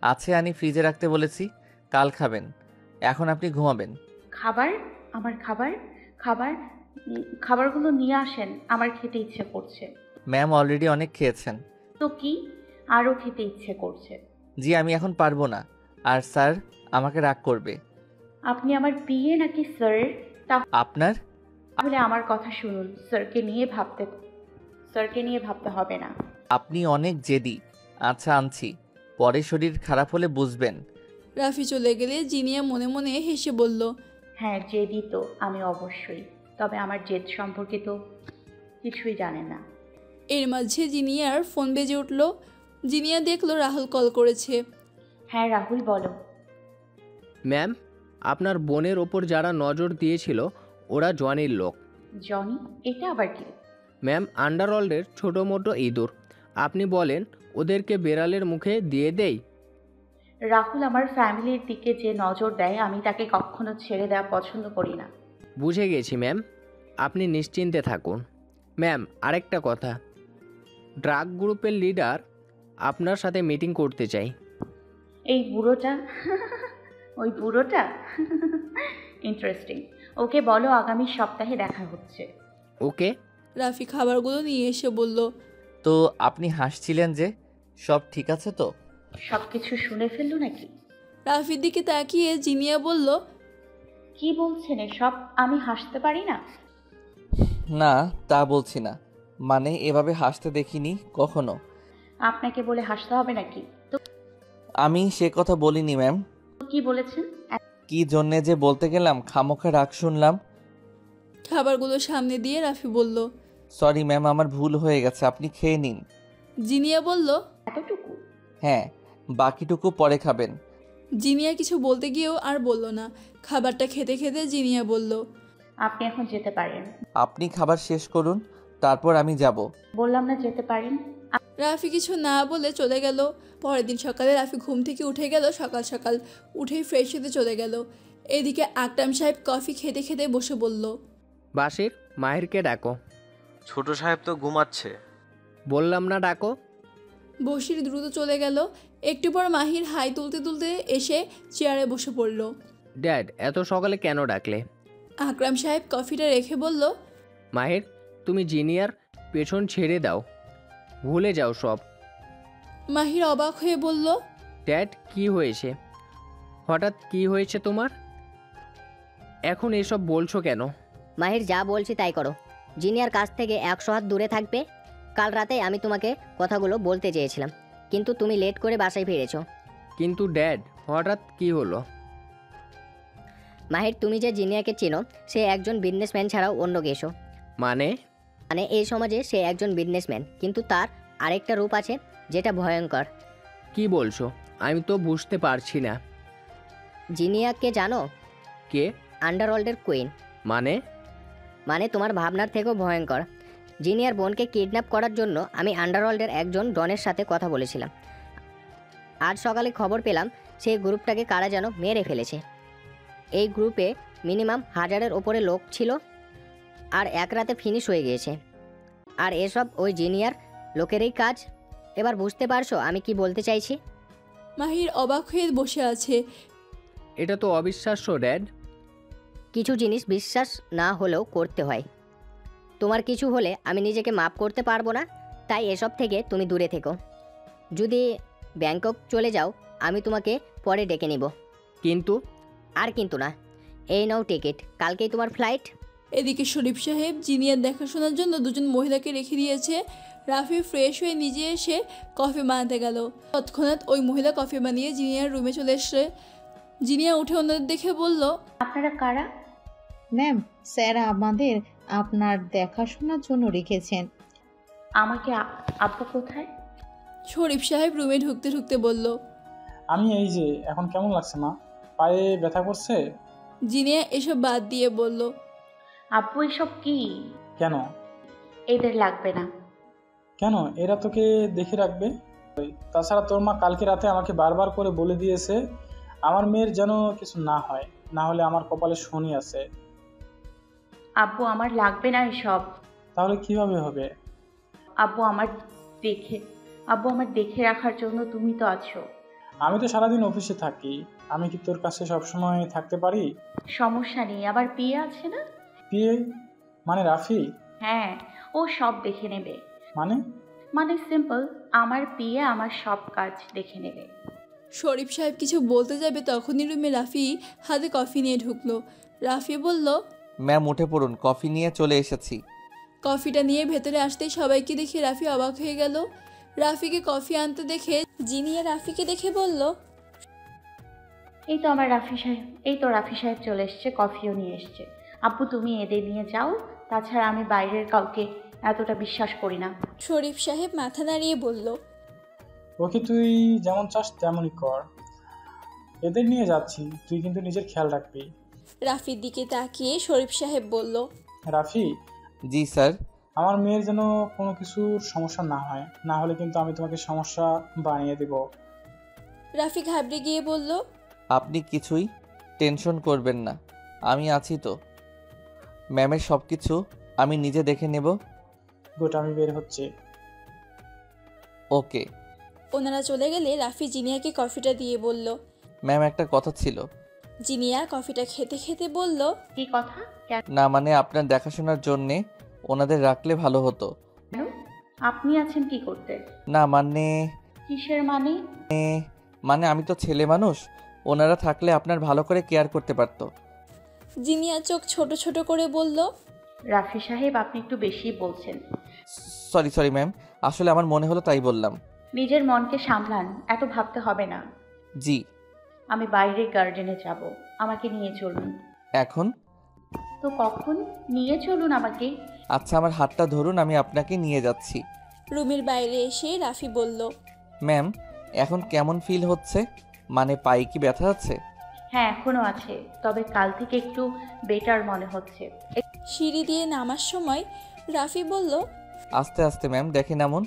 আছে, আনি ফ্রিজে রাখতে বলেছি, কাল খাবেন। এখন আপনি ঘুমাবেন। খাবার? আমার খাবার? খাবার? খাবারগুলো নিয়ে আসেন, আমার খেতে ইচ্ছে করছে। ম্যাম অলরেডি অনেক খেয়েছেন। তো কি? আরও খেতে ইচ্ছে করছে। জি আমি এখন পারবো না, আর স্যার আমাকে রাগ করবে। আপনি আমার পিএ নাকি স্যার? আপনার? তাহলে আমার কথা শুনুন, স্যারকে নিয়ে ভাবতে হবে না। আপনি অনেক জেদি। আচ্ছা আনছি, পরে শরীর খারাপ হলে বুঝবেন। রাফি চলে গেলে জিনিয়া মনে মনে হেসে বলল, হ্যাঁ, জেদি তো আমি অবশ্যই, তবে আমার জেদ সম্পর্কে তো কিছুই জানেন না। এর মাঝে জিনিয়ার ফোন বেজে উঠল। জিনিয়া দেখলো রাহুল কল করেছে। হ্যাঁ রাহুল, বলো। ম্যাম, আপনার বোনের ওপর যারা নজর দিয়েছিল ওরা জনির লোক। জনি? এটা আবার কি? ম্যাম, আন্ডারওয়ার্ল্ডের ছোটো মোটো ইঁদুর। আপনি বলেন ওদেরকে বেড়ালের মুখে দিয়ে দেই? রাহুল আমার ফ্যামিলির দিকে যে নজর দেয়, আমি তাকে কখনো ছেড়ে দেওয়া পছন্দ করি না। বুঝে গেছি ম্যাম, আপনি নিশ্চিন্তে থাকুন। ম্যাম, আরেকটা কথা, ড্রাগ গ্রুপের লিডার আপনার সাথে মিটিং করতে চাই। এই বুড়োটা? ওই বুড়োটা? ইন্টারেস্টিং। ওকে বলো আগামী সপ্তাহে দেখা হচ্ছে। ওকে। রাফি খাবারগুলো নিয়ে এসে বলল, তো আপনি হাসছিলেন যে, সব ঠিক আছে তো? সব কিছু শুনে ফেললো নাকি? রাফির দিকে তাকিয়ে জিনিয়া বলল, কি বলছেন এসব? আমি হাসতে পারি না? না তা বলছি না, মানে এভাবে হাসতে দেখিনি কখনো। আপনাকে বলে হাসতে হবে নাকি? তো আমি সে কথা বলিনি ম্যাম। কি বলেছেন? কি জন্যে যে বলতে গেলাম, খামোখা রাগ শুনলাম। খাবারগুলো সামনে দিয়ে রাফি বলল। সরি ম্যাম, আমার ভুল হয়ে গেছে, আপনি খেয়ে নিন। জিনিয়া বলল। এতটুকু? হ্যাঁ, বাকিটুকু পরে খাবেন। জিনিয়া কিছু বলতে গিয়েও আর বলল না। খাবারটা খেতে খেতে জিনিয়া বলল, আপনি এখন যেতে পারেন। আপনি খাবার শেষ করুন, তারপর আমি যাব। বললাম না যেতে পারেন। রাফি কিছু না বলে চলে গেল। পরের দিন সকালে রাফি ঘুম থেকে উঠে গেল সকাল সকাল। উঠেই ফ্রেশ হতে চলে গেল। এদিকে আকরাম সাহেব কফি খেতে খেতে বসে বলল, বাসির, মাহিরকে ডাকো। ছোট সাহেব তো ঘুমাচ্ছে। বললাম না ডাকো। বশির দ্রুত চলে গেল। একটু পর মাহির হাই তুলতে তুলতে এসে চেয়ারে বসে পড়ল। ড্যাড, এত সকালে কেন ডাকলে? আকরাম সাহেব কফিটা রেখে বলল, মাহির, তুমি জিনিয়ার পেছন ছেড়ে দাও, ভুলে যাও সব। মাহির অবাক হয়ে বলল, ড্যাড, কি হয়েছে? হঠাৎ কি হয়েছে তোমার? এখন এসব বলছো কেন? মাহির, যা বলছি তাই করো। জিনিয়ার কাছ থেকে 100 হাত দূরে থাকবে। কাল রাতে আমি তোমাকে কথাগুলো বলতে চেয়েছিলাম, কিন্তু তুমি লেট করে বাসায় ফিরেছো। কিন্তু ড্যাড, হঠাৎ কি হলো? মাহির, তুমি যে জিনিয়াকে চেনো, সে একজন বিজনেসম্যান ছাড়াও অন্য কেসো। মানে? মানে এই সমাজে সে একজন বিজনেসম্যান, কিন্তু তার আরেকটা রূপ আছে যেটা ভয়ঙ্কর। কি বলছো? আমি তো বুঝতে পারছি না। জিনিয়াকে জানো? কে? আন্ডারওয়ার্ল্ডের কুইন। মানে? মানে তোমার ভাবনার থেকেও ভয়ঙ্কর। জিনিয়ার বোনকে কিডন্যাপ করার জন্য আমি আন্ডারওয়ার্ল্ডের একজন ডনের সাথে কথা বলেছিলাম। আজ সকালে খবর পেলাম সেই গ্রুপটাকে কারা যেন মেরে ফেলেছে। এই গ্রুপে মিনিমাম 1000-এর ওপরে লোক ছিল, আর এক রাতে ফিনিশ হয়ে গিয়েছে। আর এসব ওই জিনিয়ার লোকেরই কাজ। এবার বুঝতে পারছো আমি কি বলতে চাইছি? মাহির অবাক হয়ে বসে আছে। এটা তো অবিশ্বাস্য ড্যাড। কিছু জিনিস বিশ্বাস না হলেও করতে হয়। তোমার কিছু হলে আমি নিজেকে মাপ করতে পারবো না, তাই এসব থেকে তুমি দূরে থেকো। যদি ব্যাংকক চলে যাও, আমি তোমাকে পরে ডেকে নিব। কিন্তু? আর কিন্তু না। এই নাও টিকিট, কালকেই তোমার ফ্লাইট। এদিকে শরীফ সাহেব জিনিয়ার দেখাশোনার জন্য দুজন মহিলাকে রেখে দিয়েছে। রাফি ফ্রেশ হয়ে নিজে এসে কফি বানাতে গেল। তৎক্ষণাৎ ওই মহিলা কফি বানিয়ে জিনিয়ার রুমে চলে এসে জিনিয়া উঠে অন্যদের দেখে বলল, আপনারা কারা? ম্যাম, স্যার আমাদের আপনার দেখাশোনার জন্য রেখেছেন। আমাকে আব্বু কোথায়? শরীফ সাহেব রুমে ঢুকতে ঢুকতে বলল। আমি এই যে। এখন কেমন লাগছে মা? পায়ে ব্যথা করছে? জিনিয়া এসব বাদ দিয়ে বলল, আব্বু এসব কি? কেন? এদের লাগবে না। কেন? এরা তোকে দেখে রাখবে। তাছাড়া তোর মা কালকে রাতে আমাকে বারবার করে বলে দিয়েছে আমার মেয়ের যেন কিছু না হয়, না হলে আমার কপালে শনি আছে। আব্বু আমার লাগবে না এসব। তাহলে কিভাবে হবে? আব্বু আমার দেখে আব্বু আমার দেখে রাখার জন্য তুমি তো আছো। আমি তো সারাদিন অফিসে থাকি, আমি কি তোর কাছে সবসময় থাকতে পারি? সমস্যা নেই, আবার পিয়ে আছে না? বিয়ে মানে রাফি? হ্যাঁ, ও সব দেখে নেবে। মানে? মানে সিম্পল, আমার পিয়ে আমার সব কাজ দেখে নেবে। শরীফ সাহেব কিছু বলতে যাবে তখনই রুমে রাফি হাতে কফি নিয়ে ঢুকলো। রাফি বলল, ম্যাম উঠে পড়ুন, কফি নিয়ে চলে এসেছি। কফিটা নিয়ে ভেতরে আসতেই সবাইকে দেখে রাফি অবাক হয়ে গেল। রাফিকে কফি আনতে দেখে জিনিয়া রাফিকে দেখে বলল, এই তো আমার রাফি সাহেব, এই তো রাফি সাহেব চলে এসছে, কফিও নিয়ে এসছে। আব্বু তুমি এদের নিয়ে যাও, তাছাড়া আমি বাইরের কাউকে এতটা বিশ্বাস করি না। শরীফ সাহেব মাথা নাড়িয়ে বলল, ওকে তুই যেমন চাস তেমনই কর, এদের নিয়ে যাচ্ছি, তুই কিন্তু নিজের খেয়াল রাখবি। রাফির দিকে তাকিয়ে শরীফ সাহেব বলল, রাফি, জি স্যার। আমার মেয়ের যেন কোনো কিছুর সমস্যা না হয়, না হলে কিন্তু আমি তোমাকে সমস্যা বানিয়ে দেব। রাফি ঘাবড়ে গিয়ে বলল, আপনি কিছুই টেনশন করবেন না, আমি আছি তো। ম্যামের সব কিছু আমি নিজে দেখে নেব। গুড, আমি বের হচ্ছে। ওকে। ওনারা চলে গেলে রাফি জিনিয়াকে কফিটা দিয়ে বলল। ম্যাম একটা কথা ছিল। জিনিয়া কফিটা খেতে খেতে বলল, কি কথা? কেন? না মানে আপনার দেখাশোনার জন্যে ওনাদের রাখলে ভালো হতো। আপনি আছেন কি করতে? না মানে কিসের মানে? মানে আমি তো ছেলে মানুষ, ওনারা থাকলে আপনার ভালো করে কেয়ার করতে পারতো। জিনিয়া চোখ ছোট ছোট করে বলল, রাফি সাহেব আপনি একটু বেশি বলছেন। সরি ম্যাম, আসলে আমার মনে হলো তাই বললাম। নিজের মনকে সামলান, এত ভাবতে হবে না। জি। আমি বাইরে গার্ডেনে যাব, আমাকে নিয়ে চলুন। এখন? তো কখন? নিয়ে চলুন আমাকে। আচ্ছা আমার হাতটা ধরুন, আমি আপনাকে নিয়ে যাচ্ছি। রুমের বাইরে এসে রাফি বলল, ম্যাম এখন কেমন ফিল হচ্ছে? মানে পায়ে কি ব্যথা আছে? হ্যাঁ এখনো আছে, তবে কাল থেকে একটু বেটার মনে হচ্ছে। সিঁড়ি দিয়ে নামার সময় রাফি বলল, আস্তে আস্তে ম্যাম, দেখেন এমন।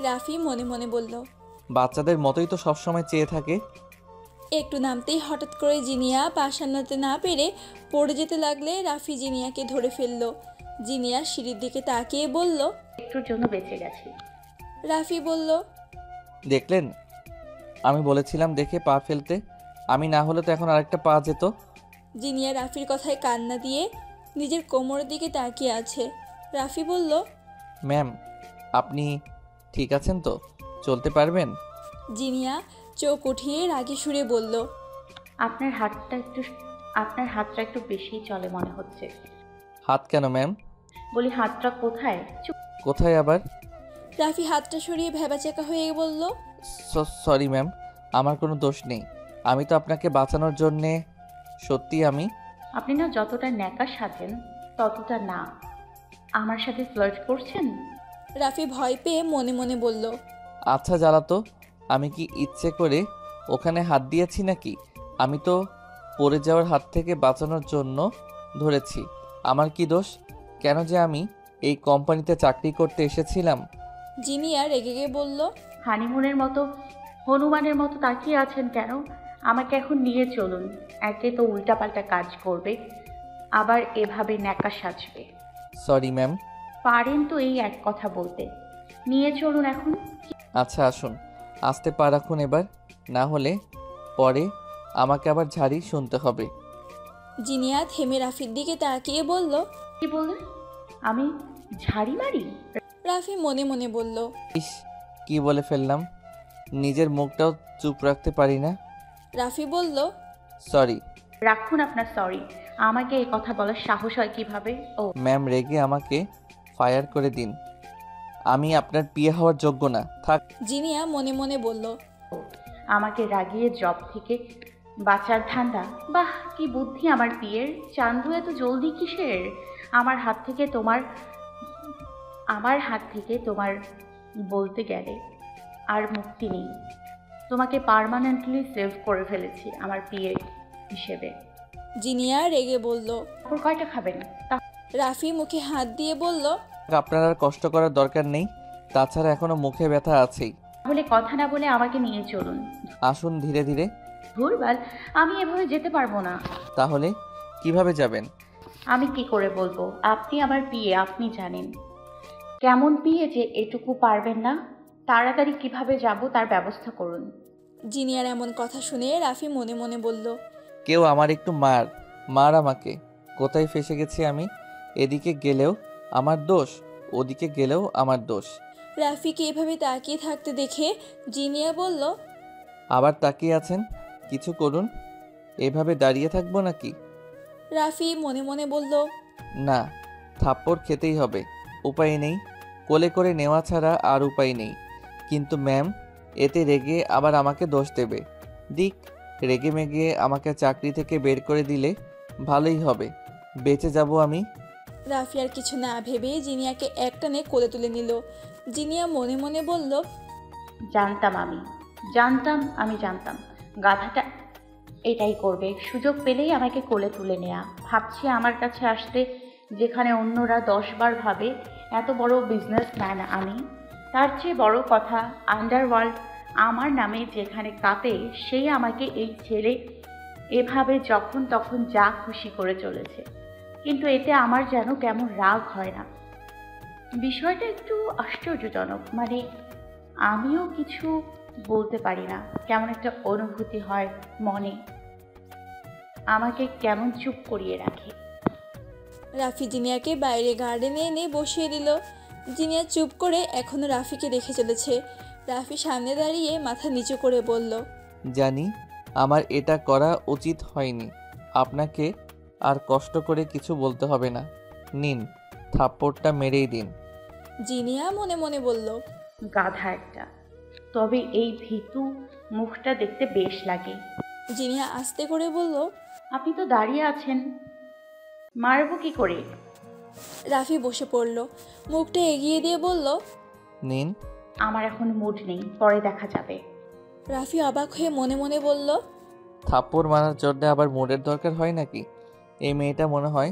রাফি মনে মনে বলল, বাচ্চাদের মতোই তো সবসময় চেয়ে থাকে। একটু নামতেই হঠাৎ করে জিনিয়া পা সামলাতে না পেরে পড়ে যেতে লাগলে রাফি জিনিয়াকে ধরে ফেলল। জিনিয়া সিঁড়ির দিকে তাকিয়ে বলল, একটুর জন্য বেঁচে গেছি। রাফি বলল, দেখলেন, আমি বলেছিলাম দেখে পা ফেলতে, আমি না হলে তো এখন আরেকটা পা যেত। জিনিয়া রাফির কথায় কান্না দিয়ে নিজের কোমরের দিকে তাকিয়ে আছে। রাফি বলল, ম্যাম আপনি ঠিক আছেন তো? চলতে পারবেন? জিনিয়া চোখ উঠিয়ে রাগে সুরে বলল, আপনার হাতটা একটু বেশিই চলে মনে হচ্ছে। হাত কেন ম্যাম? বলি হাতটা কোথায়? কোথায় আবার? রাফি হাতটা সরিয়ে ভ্যাবাচাকা হয়ে বলল, সরি ম্যাম, আমার কোনো দোষ নেই, আমি তো আপনাকে বাঁচানোর জন্যে। সত্যি আমি। আপনি না যতটা ন্যাকা সাজেন ততটা না। আমার সাথে ফ্লার্ট করছেন? রাফি ভয় পেয়ে মনে মনে বলল, আচ্ছা জ্বালাতো, আমি কি ইচ্ছে করে ওখানে হাত দিয়েছি নাকি? আমি তো পড়ে যাওয়ার হাত থেকে বাঁচানোর জন্য ধরেছি। আমার কি দোষ? কেন যে আমি এই কোম্পানিতে চাকরি করতে এসেছিলাম। জিনিয়া রেগে গিয়ে বলল, হানিমুনের মতো হনুমানের মতো তাকিয়ে আছেন কেন? আমাকে এখন নিয়ে চলুন। একে তো উল্টাপাল্টা কাজ করবে, আবার এভাবে ন্যাকা সাজবে। Sorry ma'am. পারেন তো এই এক কথা বলতে। নিয়ে চলুন এখন। আচ্ছা আসুন, আস্তে পা রাখুন এবার, না হলে পরে আমাকে আবার ঝাড়ি শুনতে হবে। জিনিয়া থেমে রাফির দিকে তাকিয়ে বলল, কি বললেন? আমি ঝাড়ি মারি? রাফি মনে মনে বলল, ইস কি বলে ফেললাম, নিজের মুখটাও চুপ রাখতে পারি না। রাফি বলল, সরি। রাখুন আপনার সরি। আমাকে এই কথা বলার সাহস হয় কিভাবে? ও ম্যাম রেগে আমাকে ফায়ার করে দিন, আমি আপনার বিয়ে হওয়ার যোগ্য না। থাক। জিনিয়া মনে মনে বলল, আমাকে রাগিয়ে জব থেকে বাঁচার ধান্দা? বাহ কি বুদ্ধি আমার পিয়ের। চান্দু এত জলদি কিসের? আমার হাত থেকে তোমার বলতে গেলে আর মুক্তি নেই। তোমাকে পার্মানেন্টলি সেভ করে ফেলেছি আমার পিয়ে হিসেবে। জিনিয়া রেগে বলল। তারপর কয়টা খাবেন? রাফি মুখে হাত দিয়ে বলল, আপনার আর কষ্ট করার দরকার নেই, তাছাড়া এখনো মুখে ব্যথা আছেই। তাহলে কথা না বলে আমাকে নিয়ে চলুন। আসুন ধীরে ধীরে। ভুলবাল, আমি এভাবে যেতে পারবো না। তাহলে কিভাবে যাবেন? আমি কি করে বলবো? আপনি আমার পিয়ে, আপনি জানেন। কেমন পিয়ে যে এটুকু পারবেন না? তাড়াতাড়ি কিভাবে যাব তার ব্যবস্থা করুন। জিনিয়ার এমন কথা শুনে রাফি মনে মনে বলল, কেউ আমার একটু মার আমাকে। কোথায় ফেসে গেছি আমি? এদিকে গেলেও আমার দোষ, ওদিকে গেলেও আমার দোষ। রাফিকে এভাবে তাকিয়ে থাকতে দেখে জিনিয়া বলল, আবার তাকিয়ে আছেন, কিছু করুন। এভাবে দাঁড়িয়ে থাকবো নাকি? রাফি মনে মনে বলল, না, থাপ্পড় খেতেই হবে, উপায় নেই। কোলে করে নেওয়া ছাড়া আর উপায় নেই। কিন্তু ম্যাম এতে রেগে আবার আমাকে দোষ দেবে। দিক, রেগে মেগে আমাকে চাকরি থেকে বের করে দিলে ভালোই হবে, বেঁচে যাব আমি। রাফি আর কিছু না ভেবে জিনিয়াকে একটানে কোলে তুলে নিল। জিনিয়া মনে মনে বলল, জানতাম আমি জানতাম গাধাটা এটাই করবে। সুযোগ পেলেই আমাকে কোলে তুলে নেয়া। ভাবছি আমার কাছে আসতে, যেখানে অন্যরা 10 বার ভাবে এত বড় বিজনেসম্যান আমি, তার চেয়ে বড় কথা আন্ডারওয়ার্ল্ড আমার নামে যেখানে কাঁপে, সেই আমাকে এই ছেলে এভাবে যখন তখন যা খুশি করে চলেছে। কিন্তু এতে আমার যেন কেমন রাগ হয় না। বিষয়টা একটু আশ্চর্যজনক। মানে আমিও কিছু বলতে পারি না, কেমন একটা অনুভূতি হয় মনে, আমাকে কেমন চুপ করিয়ে রাখে। রাফি জিনিয়াকে বাইরে গার্ডেনে এনে বসিয়ে দিল। জিনিয়া চুপ করে এখনো রাফিকে দেখে চলেছে। রাফি সামনে দাঁড়িয়ে মাথা নিচু করে বলল, জানি আমার এটা করা উচিত হয়নি। আপনাকে আর কষ্ট করে কিছু বলতে হবে না। নিন, থাপ্পড়টা মেরেই দিন। জিনিয়া মনে মনে বলল, গাধা একটা, তবে এই ভীতু মুখটা দেখতে বেশ লাগে। জিনিয়া আস্তে করে বলল, আপনি তো দাঁড়িয়ে আছেন, মারবো কি করে? রাফি বসে পড়ল, মুখটা এগিয়ে দিয়ে বলল, নিন। আমার এখন মুড নেই, পরে দেখা যাবে। রাফি অবাক হয়ে মনে মনে বলল, থাপ্পড় মারার জন্য আবার মুডের দরকার হয় নাকি? এই মেয়েটা মনে হয়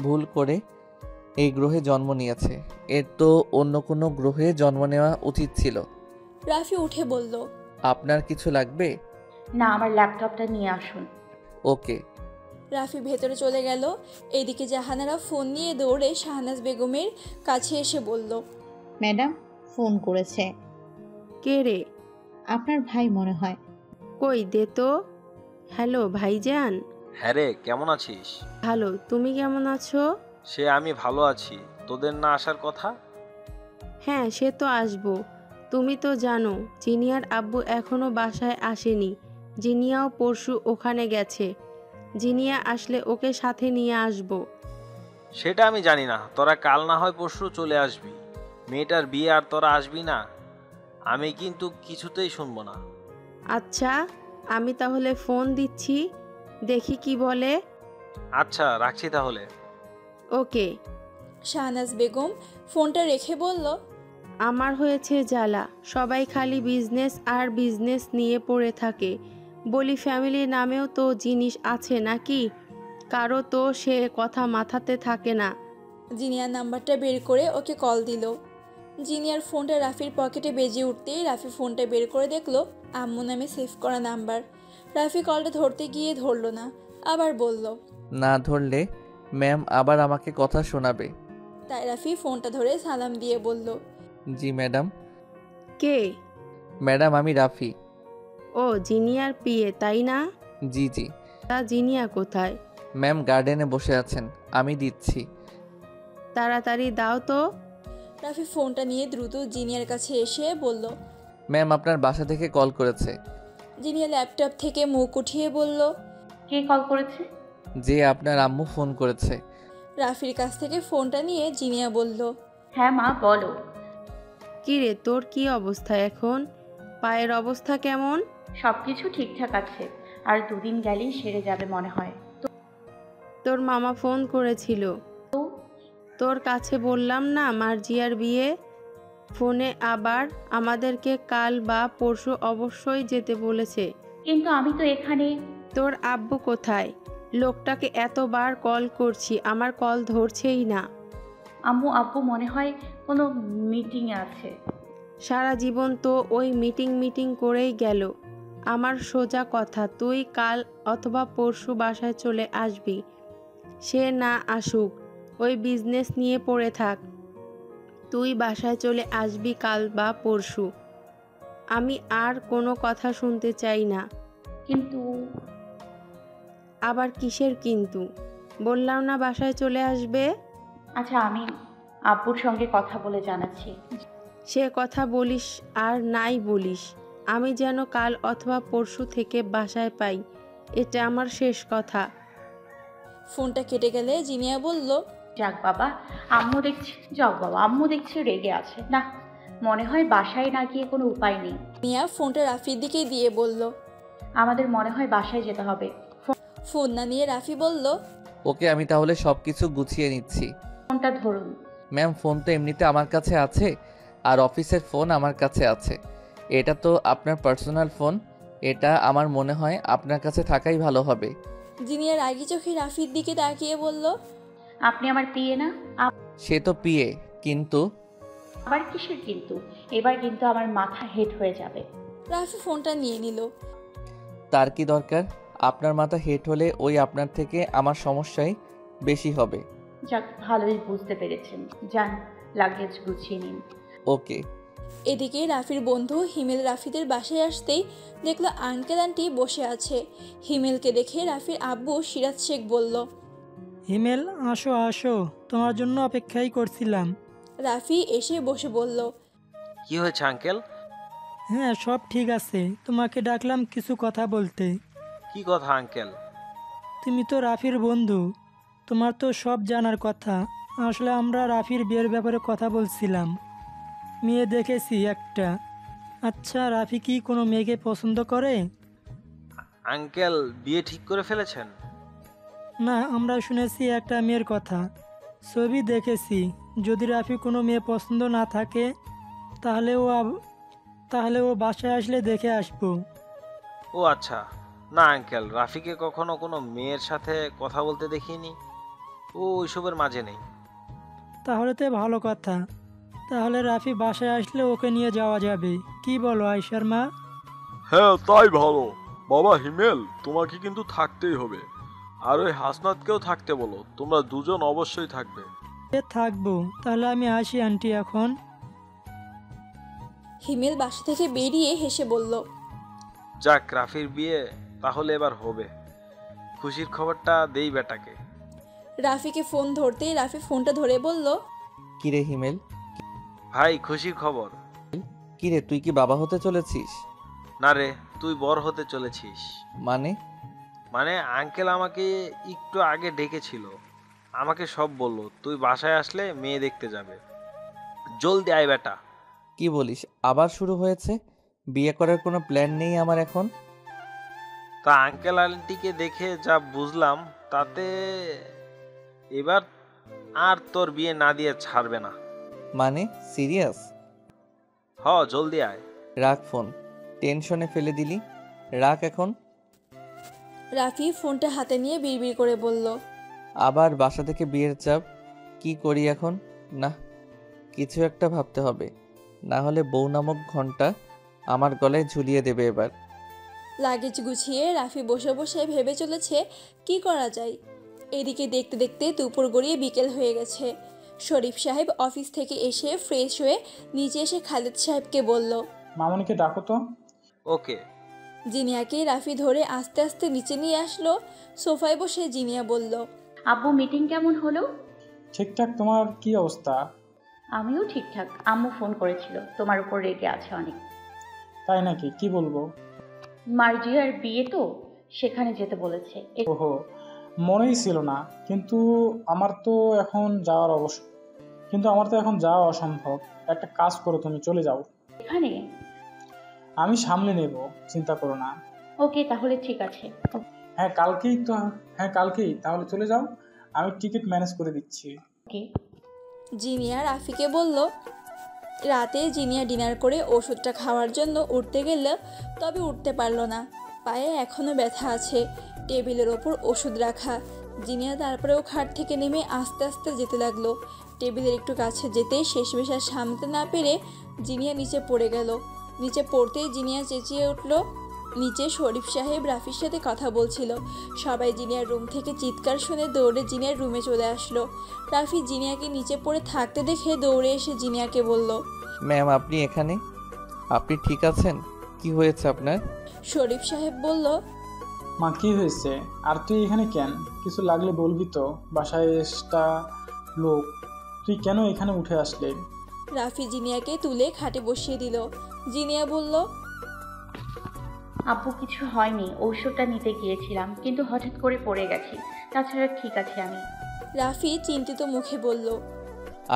ভুল করে এই গ্রহে জন্ম নিয়েছে। এর তো অন্য কোনো গ্রহে জন্ম নেওয়া উচিত ছিল। রাফি উঠে বলল, আপনার কিছু লাগবে? না, আমার ল্যাপটপটা নিয়ে আসুন। ওকে। রাফি ভেতরে চলে গেল। এদিকে জাহানারা ফোন নিয়ে দৌড়ে শাহনাজ বেগমের কাছে এসে বলল, ম্যাডাম ফোন করেছে। কে রে? আপনার ভাই মনে হয়। কই দে তো। হ্যালো ভাইজান। হ্যাঁ রে, কেমন আছিস? ভালো, তুমি কেমন আছো? সে আমি ভালো আছি, তোদের না আসার কথা? হ্যাঁ, সে তো আসবো। তুমি তো জানো জিনিয়ার আব্বু এখনো বাসায় আসেনি। জিনিয়াও পরশু ওখানে গেছে। জিনিয়া আসলে ওকে সাথে নিয়ে আসবো। সেটা আমি জানি না, তোরা কাল না হয় পরশু চলে আসবি। মেয়েটার বিয়ে আর তোরা আসবি না, আমি কিন্তু কিছুতেই শুনবো না। আচ্ছা, আমি তাহলে ফোন দিচ্ছি, দেখি কি বলে। আচ্ছা, রাখছি তাহলে। ওকে। শাহনাজ বেগম ফোনটা রেখে বলল, আমার হয়েছে জ্বালা, সবাই খালি বিজনেস আর বিজনেস নিয়ে পড়ে থাকে। বলি ফ্যামিলির নামেও তো জিনিস আছে নাকি? কারো তো সে কথা মাথাতে থাকে না। জিনিয়ার নাম্বারটা বের করে ওকে কল দিল। জিনিয়ার ফোনটা রাফির পকেটে বেজে উঠতেই রাফি ফোনটা বের করে দেখলো আম্মু নামে সেভ করা নাম্বার। রাফি কলটা ধরতে গিয়ে ধরলো না, আবার বলল, না ধরলে ম্যাম আবার আমাকে কথা শোনাবে। তাই রাফি ফোনটা ধরে সালাম দিয়ে বলল, জি ম্যাডাম। কে? ম্যাডাম আমি রাফি। ও জিনিয়ার পিয়ে, তাই না? জি জি। তা জিনিয়া কোথায়? ম্যাম গার্ডেনে বসে আছেন, আমি দিচ্ছি। তাড়াতাড়ি দাও তো। রাফি ফোনটা নিয়ে দ্রুত জিনিয়ার কাছে এসে বলল, ম্যাম আপনার বাসা থেকে কল করেছে। জিনিয়া ল্যাপটপ থেকে মুখ উঠিয়ে বলল, কে কল করেছে? যে আপনার আম্মু ফোন করেছে। রাফির কাছ থেকে ফোনটা নিয়ে জিনিয়া বলল, হ্যাঁ মা, বলো। কি রে, তোর কি অবস্থা এখন? পায়ের অবস্থা কেমন? সব কিছু ঠিকঠাক আছে, আর 2 দিন গেলেই সেরে যাবে মনে হয়। তোর মামা ফোন করেছিল। তোর কাছে বললাম না মার্জিয়ার বিয়ে। ফোনে আবার আমাদেরকে কাল বা পরশু অবশ্যই যেতে বলেছে। কিন্তু আমি তো এখানে। তোর আব্বু কোথায়? লোকটাকে এতবার কল করছি, আমার কল ধরছেই না। আব্বু মনে হয় কোনো মিটিংয়ে আছে। সারা জীবন তো ওই মিটিং করেই গেল। আমার সোজা কথা, তুই কাল অথবা পরশু বাসায় চলে আসবি। সে না আসুক, ওই বিজনেস নিয়ে পড়ে থাক। তুই বাসায় চলে আসবি কাল বা পরশু। আমি আর কোনো কথা শুনতে চাই না। কিন্তু আবার কিসের কিন্তু? বললাম না বাসায় চলে আসবে। আচ্ছা, আমি আব্বুর সঙ্গে কথা বলে জানাচ্ছি। সে কথা বলিস আর নাই বলিস, আমি যেন কাল অথবা পরশু থেকে বাসায় পাই, এটা আমার শেষ কথা। ফোনটা কেটে গেলে জিনিয়া বলল, যাক বাবা, আম্মু দেখছি রেগে আছে। না, মনে হয় বাসায় না গিয়ে কোনো উপায় নেই। জিনিয়া ফোনটা রাফির দিকে দিয়ে বলল। আমাদের মনে হয় বাসায় যেতে হবে। ফোন না নিয়ে রাফি বলল, ওকে, আমি তাহলে সব কিছু গুছিয়ে নিচ্ছি। ফোনটা ধরুন। ম্যাম, ফোন তো এমনিতে আমার কাছে আছে, আর অফিসের ফোন আমার কাছে আছে। এটা তো আপনার পার্সোনাল ফোন, এটা আমার মনে হয় আপনার কাছে থাকাই ভালো হবে। জিনিয়া রাগি চোখে রাফির দিকে তাকিয়ে বলল, আপনি আমার পিয়ে না? সে তো পিয়ে, কিন্তু আবার কিসের কিন্তু? এবার কিন্তু আমার মাথা হেড হয়ে যাবে। রাফি ফোনটা নিয়ে নিল। তার কি দরকার? আপনার মাথা হেট হলে ওই আপনার থেকে আমার সমস্যাই বেশি হবে। যাক, ভালোই বুঝতে পেরেছেন। যান, লাগেজ গুছিয়ে নিন। ওকে। এদিকে রাফির বন্ধু হিমেল রাফিদের বাসায় আসতেই দেখলো আঙ্কেল আন্টি বসে আছে। হিমেলকে দেখে রাফির আব্বু সিরাজ শেখ বলল, হিমেল, আসো আসো, তোমার জন্য অপেক্ষাই করছিলাম। রাফি এসে বসে বলল, কি হয়েছে আঙ্কেল? হ্যাঁ, সব ঠিক আছে, তোমাকে ডাকলাম কিছু কথা বলতে। কি কথা আঙ্কেল? তুমি তো রাফির বন্ধু, তোমার তো সব জানার কথা। আসলে আমরা রাফির বিয়ের ব্যাপারে কথা বলছিলাম। মেয়ে দেখেছি একটা। আচ্ছা, রাফি কি কোনো মেয়েকে পছন্দ করে? আঙ্কেল, বিয়ে ঠিক করে ফেলেছেন? না, আমরা শুনেছি একটা মেয়ের কথা, ছবি দেখেছি। যদি রাফি কোনো মেয়ে পছন্দ না থাকে তাহলে ও বাসায় আসলে দেখে আসবো। ও আচ্ছা। না আঙ্কেল, রাফিকে কখনো কোনো মেয়ের সাথে কথা বলতে দেখিনি। ও ওইসবের মাঝে নেই। তাহলে তো ভালো কথা। তাহলে রাফি বাসায় আসলে ওকে নিয়ে যাওয়া যাবে, কি বলো আয়শার মা? হ্যাঁ, তাই ভালো। বাবা হিমেল, তোমাকে কিন্তু থাকতেই হবে। আর ওই হাসনাতকেও থাকতে বলো, তোমরা দুজন অবশ্যই থাকবে। থাকবো। তাহলে আমি আসি আন্টি এখন। হিমেল বাসা থেকে বেরিয়ে হেসে বলল, যাক, রাফির বিয়ে তাহলে এবার হবে। খুশির খবরটা দেই বেটাকে। রাফিকে ফোন ধরতেই রাফি ফোনটা ধরে বলল, কিরে হিমেল? ভাই, খুশির খবর। কিরে, তুই কি বাবা হতে চলেছিস? না রে, তুই বর হতে চলেছিস। মানে আঙ্কেল আমাকে একটু আগে ডেকেছিল, আমাকে সব বলল তুই বাসায় আসলে মেয়ে দেখতে যাবে। জলদি আয় বেটা। কি বলিস? আবার শুরু হয়েছে? বিয়ে করার কোনো প্ল্যান নেই আমার এখন। তা আঙ্কেল আন্টিকে দেখে যা বুঝলাম তাতে এবার আর তোর বিয়ে না দিয়ে ছাড়বে না। মানে সিরিয়াস? জলদি আয়। রাখ ফোন, টেনশনে ফেলে দিলি। রাখ এখন। রাফি ফোনটা হাতে নিয়ে বিড়বিড় করে বলল, আবার বাসা থেকে বিয়ের চাপ। কি করি এখন? না, কিছু একটা ভাবতে হবে, না হলে বউ নামক ঘন্টা আমার গলায় ঝুলিয়ে দেবে এবার। লাগেজ গুছিয়ে রাফি বসে বসে ভেবে চলেছে কি করা যায়। এদিকে দেখতে দেখতে দুপুর গড়িয়ে বিকেল হয়ে গেছে। শরীফ সাহেব অফিস থেকে এসে ফ্রেশ হয়ে নিচে এসে খালেদ সাহেবকে বলল, মামুনিকে ডাকো তো। ওকে। জিনিয়াকে রাফি ধরে আস্তে আস্তে নিচে নিয়ে আসলো। সোফায় বসে জিনিয়া বলল, আব্বু, মিটিং কেমন হলো? ঠিকঠাক। তোমার কি অবস্থা? আমিও ঠিকঠাক। আম্মু ফোন করেছিল, তোমার উপর রেগে আছে অনেক। তাই নাকি? কি বলবো? মার্জিয়ার বিয়ে তো, সেখানে যেতে বলেছে। ওহো, মনেই ছিল না। কিন্তু আমার তো এখন যাওয়া অসম্ভব। একটা কাজ করো, তুমি চলে যাও। এখানে আমি সামলে নেব, চিন্তা করো না। ওকে, তাহলে ঠিক আছে। হ্যাঁ, কালকেই তাহলে চলে যাও। আমি টিকিট ম্যানেজ করে দিচ্ছি। ওকে। জিনিয়া রাফিকে বলল। রাতে জিনিয়া ডিনার করে ওষুধটা খাওয়ার জন্য উঠতে গেল, তবে উঠতে পারল না। পায়ে এখনও ব্যথা আছে। টেবিলের ওপর ওষুধ রাখা। জিনিয়া তারপরেও খাট থেকে নেমে আস্তে আস্তে যেতে লাগলো। টেবিলের একটু কাছে যেতে শেষমেশ আর সামলাতে না পেরে জিনিয়া নিচে পড়ে গেল। নিচে পড়তেই জিনিয়া চেঁচিয়ে উঠল। নিচে শরীফ সাহেব রাফির সাথে কথা বলছিল। সবাই জিনিয়ার রুম থেকে চিৎকার শুনে দৌড়ে জিনিয়ার রুমে চলে আসলো। রাফি জিনিয়াকে নিচে পড়ে থাকতে দেখে দৌড়ে এসে জিনিয়াকে বলল, ম্যাম, আপনি এখানে? আপনি ঠিক আছেন? কি হয়েছে আপনার? শরীফ সাহেব বলল, মা কি হয়েছে? আর তুই এখানে কেন? কিছু লাগলে বলবি তো, বাসায় এসটা লোক। তুই কেন এখানে উঠে আসলে? রাফি জিনিয়াকে তুলে খাটে বসিয়ে দিল। জিনিয়া বলল, আব্বু কিছু হয়নি, ঔষধটা নিতে গিয়েছিলাম কিন্তু হঠাৎ করে পড়ে গেছি, তাছাড়া ঠিক আছে আমি। রাফি চিন্তিত মুখে বলল,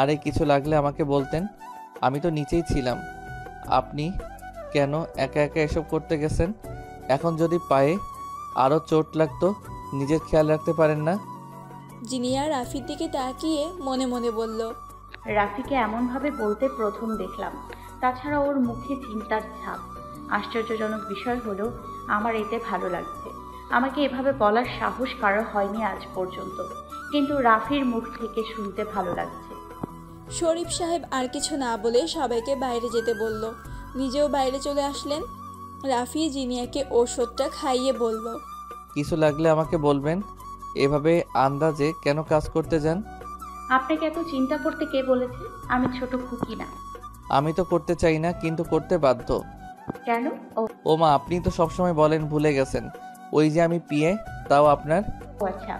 আরে কিছু লাগলে আমাকে বলতেন, আমি তো নিচেই ছিলাম। আপনি কেন একা একা এসব করতে গেছেন? এখন যদি পায়ে আরও চোট লাগতো, নিজের খেয়াল রাখতে পারেন না? জিনিয়া রাফির দিকে তাকিয়ে মনে মনে বলল, রাফিকে এমনভাবে বলতে প্রথম দেখলাম, তাছাড়া ওর মুখে চিন্তার ছাপ। আশ্চর্যজনক বিষয় হলো আমার এতে ভালো লাগছে। আমাকে এভাবে বলার সাহস কারো হয়নি আজ পর্যন্ত, কিন্তু রাফির মুখ থেকে শুনতে ভালো লাগছে। শরীফ সাহেব আর কিছু না বলে সবাইকে বাইরে যেতে বলল। নিজেও বাইরে চলে আসলেন। রাফি জিনিয়াকে ওষুধটা খাইয়ে বলল, কিছু লাগলে আমাকে বলবেন। এভাবে আন্দাজে কেন কাজ করতে যান? আপনাকে এত চিন্তা করতে কে বলেছে? আমি ছোট খুকি না। আমি তো করতে চাই না, কিন্তু করতে বাধ্য। কেন? ও মা, আপনি তো সবসময় বলেন, ভুলে গেছেন। ওই যে আমি পিয়ে, তাও আপনার। ও আচ্ছা,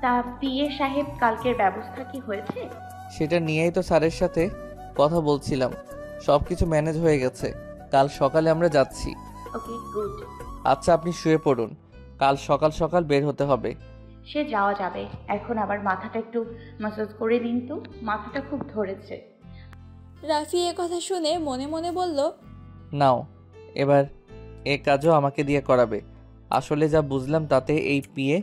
তা পিএ সাহেব কালকের ব্যবস্থা কি হয়েছে? সেটা নিয়েই তো স্যারের সাথে কথা বলছিলাম। সব কিছু ম্যানেজ হয়ে গেছে। কাল সকালে আমরা যাচ্ছি। ওকে, গুড। আচ্ছা, আপনি শুয়ে পড়ুন, কাল সকাল সকাল বের হতে হবে। সে যাওয়া যাবে, এখন আবার মাথাটা একটু ম্যাসাজ করে দিন তো, মাথাটা খুব ধরেছে। রাফি এ কথা শুনে মনে মনে বলল, নাও, এবার এ কাজও আমাকে দিয়ে করাবে। আসলে যা বুঝলাম তাতে এই পিয়ে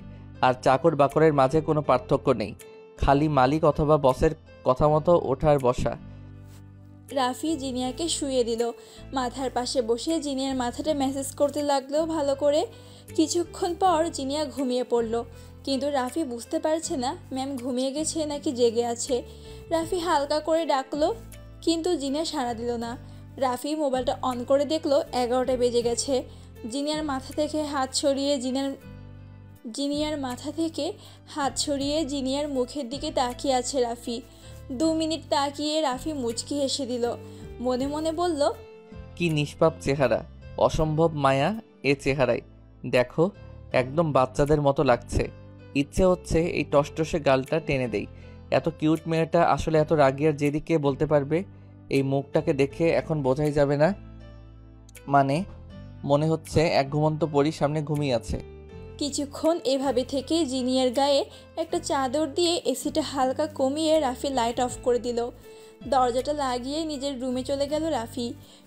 আর চাকর বাকরের মাঝে কোনো পার্থক্য নেই, খালি মালিক অথবা বসের কথা মতো ওঠার বসা। রাফি জিনিয়াকে শুয়ে দিল। মাথার পাশে বসে জিনিয়ার মাথাটা ম্যাসেজ করতে লাগলো ভালো করে। কিছুক্ষণ পর জিনিয়া ঘুমিয়ে পড়ল, কিন্তু রাফি বুঝতে পারছে না ম্যাম ঘুমিয়ে গেছে নাকি জেগে আছে। রাফি হালকা করে ডাকলো, কিন্তু জিনিয়া সাড়া দিল না। রাফি মোবাইলটা অন করে দেখলো 11টা বেজে গেছে। জিনিয়ার মাথা থেকে হাত সরিয়ে জিনিয়ার মুখের দিকে তাকিয়ে আছে রাফি। 2 মিনিট তাকিয়ে রাফি মুচকি হেসে দিল। মনে মনে বলল, কি নিষ্পাপ চেহারা, অসম্ভব মায়া এ চেহারায়। দেখো, একদম বাচ্চাদের মতো লাগছে। ইচ্ছে হচ্ছে এই টসটসে গালটা টেনে দেই। এত কিউট মেয়েটা আসলে এত রাগী আর জেদি কে বলতে পারবে? এই মুখটাকে দেখে এখন বোঝাই যাবে না, মানে মনে হচ্ছে এক ঘুমন্ত পরী সামনে ঘুমিয়ে আছে। কিছুক্ষণ এভাবে থেকে জিনিয়ার গায়ে একটা চাদর দিয়ে এসিটা হালকা কমিয়ে রাফি লাইট অফ করে দিল। দরজাটা লাগিয়ে নিজের রুমে চলে গেল রাফি।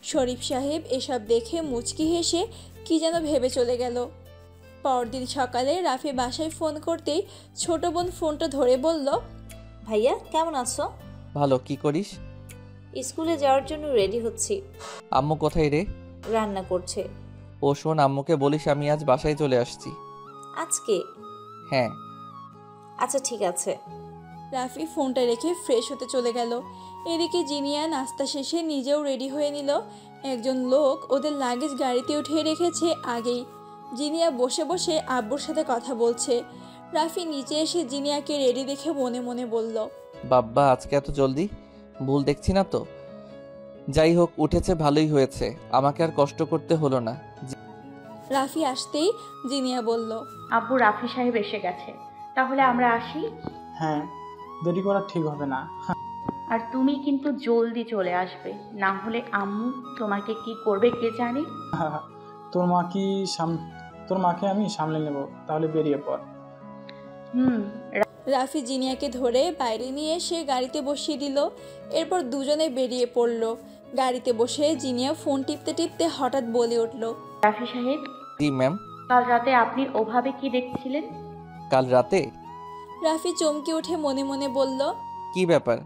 শরীফ সাহেব এসব দেখে মুচকি হেসে কি যেন ভেবে চলে গেল। পরদিন সকালে রাফি বাসায় ফোন করতেই ছোট বোন ফোনটা ধরে বলল, ভাইয়া কেমন আছো? ভালো, কি করিস? স্কুলে যাওয়ার জন্য রেডি হচ্ছি। আম্মু কোথায় রে? রান্না করছে। ও শোন, আম্মুকে বলিস আমি আজ বাসায় চলে আসছি। আজকে? হ্যাঁ। আচ্ছা ঠিক আছে। রাফি ফোনটা রেখে ফ্রেশ হতে চলে গেল। এদিকে জিনিয়া নাস্তা শেষে নিজেও রেডি হয়ে নিল। একজন লোক ওদের লাগেজ গাড়িতে উঠিয়ে রেখেছে আগেই। জিনিয়া বসে বসে আব্বুর সাথে কথা বলছে। রাফি নিচে এসে জিনিয়াকে রেডি দেখে মনে মনে বলল, বাব্বা, আজকে এত জলদি? ভুল দেখছি না তো? যাই হোক, উঠেছে ভালোই হয়েছে, আমাকে আর কষ্ট করতে হলো না। রাফি আসতেই জিনিয়া বলল, আব্বু, রাফি সাহেব এসে গেছে, তাহলে আমরা আসি? হ্যাঁ, দেরি করা ঠিক হবে না। আর তুমি কিন্তু জলদি চলে আসবে, না হলে আম্মু তোমাকে কি করবে কে জানে। তোর মাকে আমি সামলে নেব, তাহলে বেরিয়ে পড়। রাফি জিনিয়াকে ধরে বাইরে নিয়ে এসে গাড়িতে বসিয়ে দিল। এরপর দুজনে বেরিয়ে পড়ল। গাড়িতে বসে জিনিয়া ফোন টিপতে টিপতে হঠাৎ বলে উঠল, রাফি সাহেব। জি ম্যাম। কাল রাতে আপনি ওভাবে কি দেখছিলেন? কাল রাতে? রাফি চমকে উঠে মনে মনে বলল, কি ব্যাপার?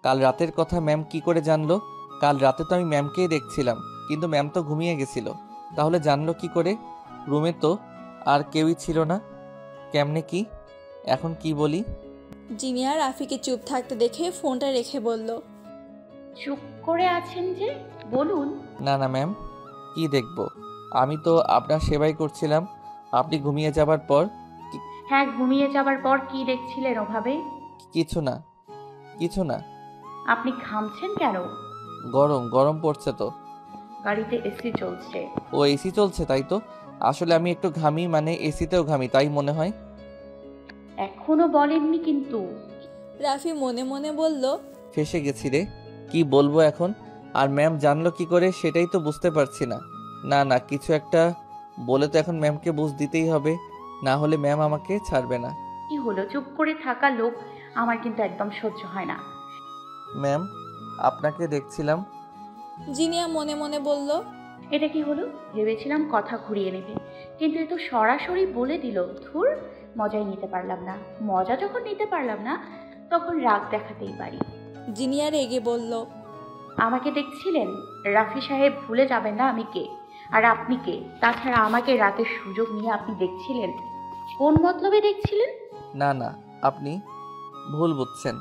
কাল রাতের কথা ম্যাম কি করে জানলো? কাল রাতে তো আমি ম্যামকেই দেখছিলাম, কিন্তু ম্যাম তো ঘুমিয়ে গেছিল। তাহলে জানলো কি করে? রুমে তো আর কেউই ছিল না। কেমনে কি? এখন কি বলি? জিনিয়া রাফিকে চুপ থাকতে দেখে ফোনটা রেখে বলল, চুপ করে আছেন যে, বলুন। না না ম্যাম, কি দেখব? আমি তো আপনার সেবাই করছিলাম। আপনি ঘুমিয়ে যাবার পর। হ্যাঁ, ঘুমিয়ে যাবার পর কি দেখছিলেন ওভাবে? কিছু না, কিছু না। আপনি ঘামছেন কেন? গরম গরম পড়ছে তো। গাড়িতে এসি চলছে। ও এসি চলছে তাই তো। আসলে আমি একটু ঘামি, মানে এসিতেও ঘামি তাই মনে হয়। এখনো বলেননি কিন্তু। রাফি মনে মনে বলল, ফেঁসে গেছি রে, কি বলবো এখন। আর ম্যাম জানলো কি করে সেটাই তো বুঝতে পারছি না। না না, কিছু একটা বলে তো এখন ম্যামকে বুঝ দিতেই হবে, না হলে ম্যাম আমাকে ছাড়বে না। কি হলো? চুপ করে থাকা লোক আমার কিন্তু একদম সহ্য হয় না। ম্যাম আপনাকে দেখছিলাম। জিনিয়া মনে মনে বলল, এটা কি হলো? ভেবেছিলাম কথা ঘুরিয়ে নেবে, কিন্তু এ তো সরাসরি বলে দিল। ধুর, মজাই নিতে পারলাম না। মজা যখন নিতে পারলাম না, তখন রাগ দেখাতেই পারি। জিনিয়া রেগে বলল, আমাকে দেখছিলেন? রাফি সাহেব ভুলে যাবেন না আমি কে, আর আপনি কে। তাছাড়া আমাকে রাতের সুযোগ নিয়ে আপনি দেখছিলেন? কোন মতলবে দেখছিলেন? না না, আপনি ভুল বুঝছেন।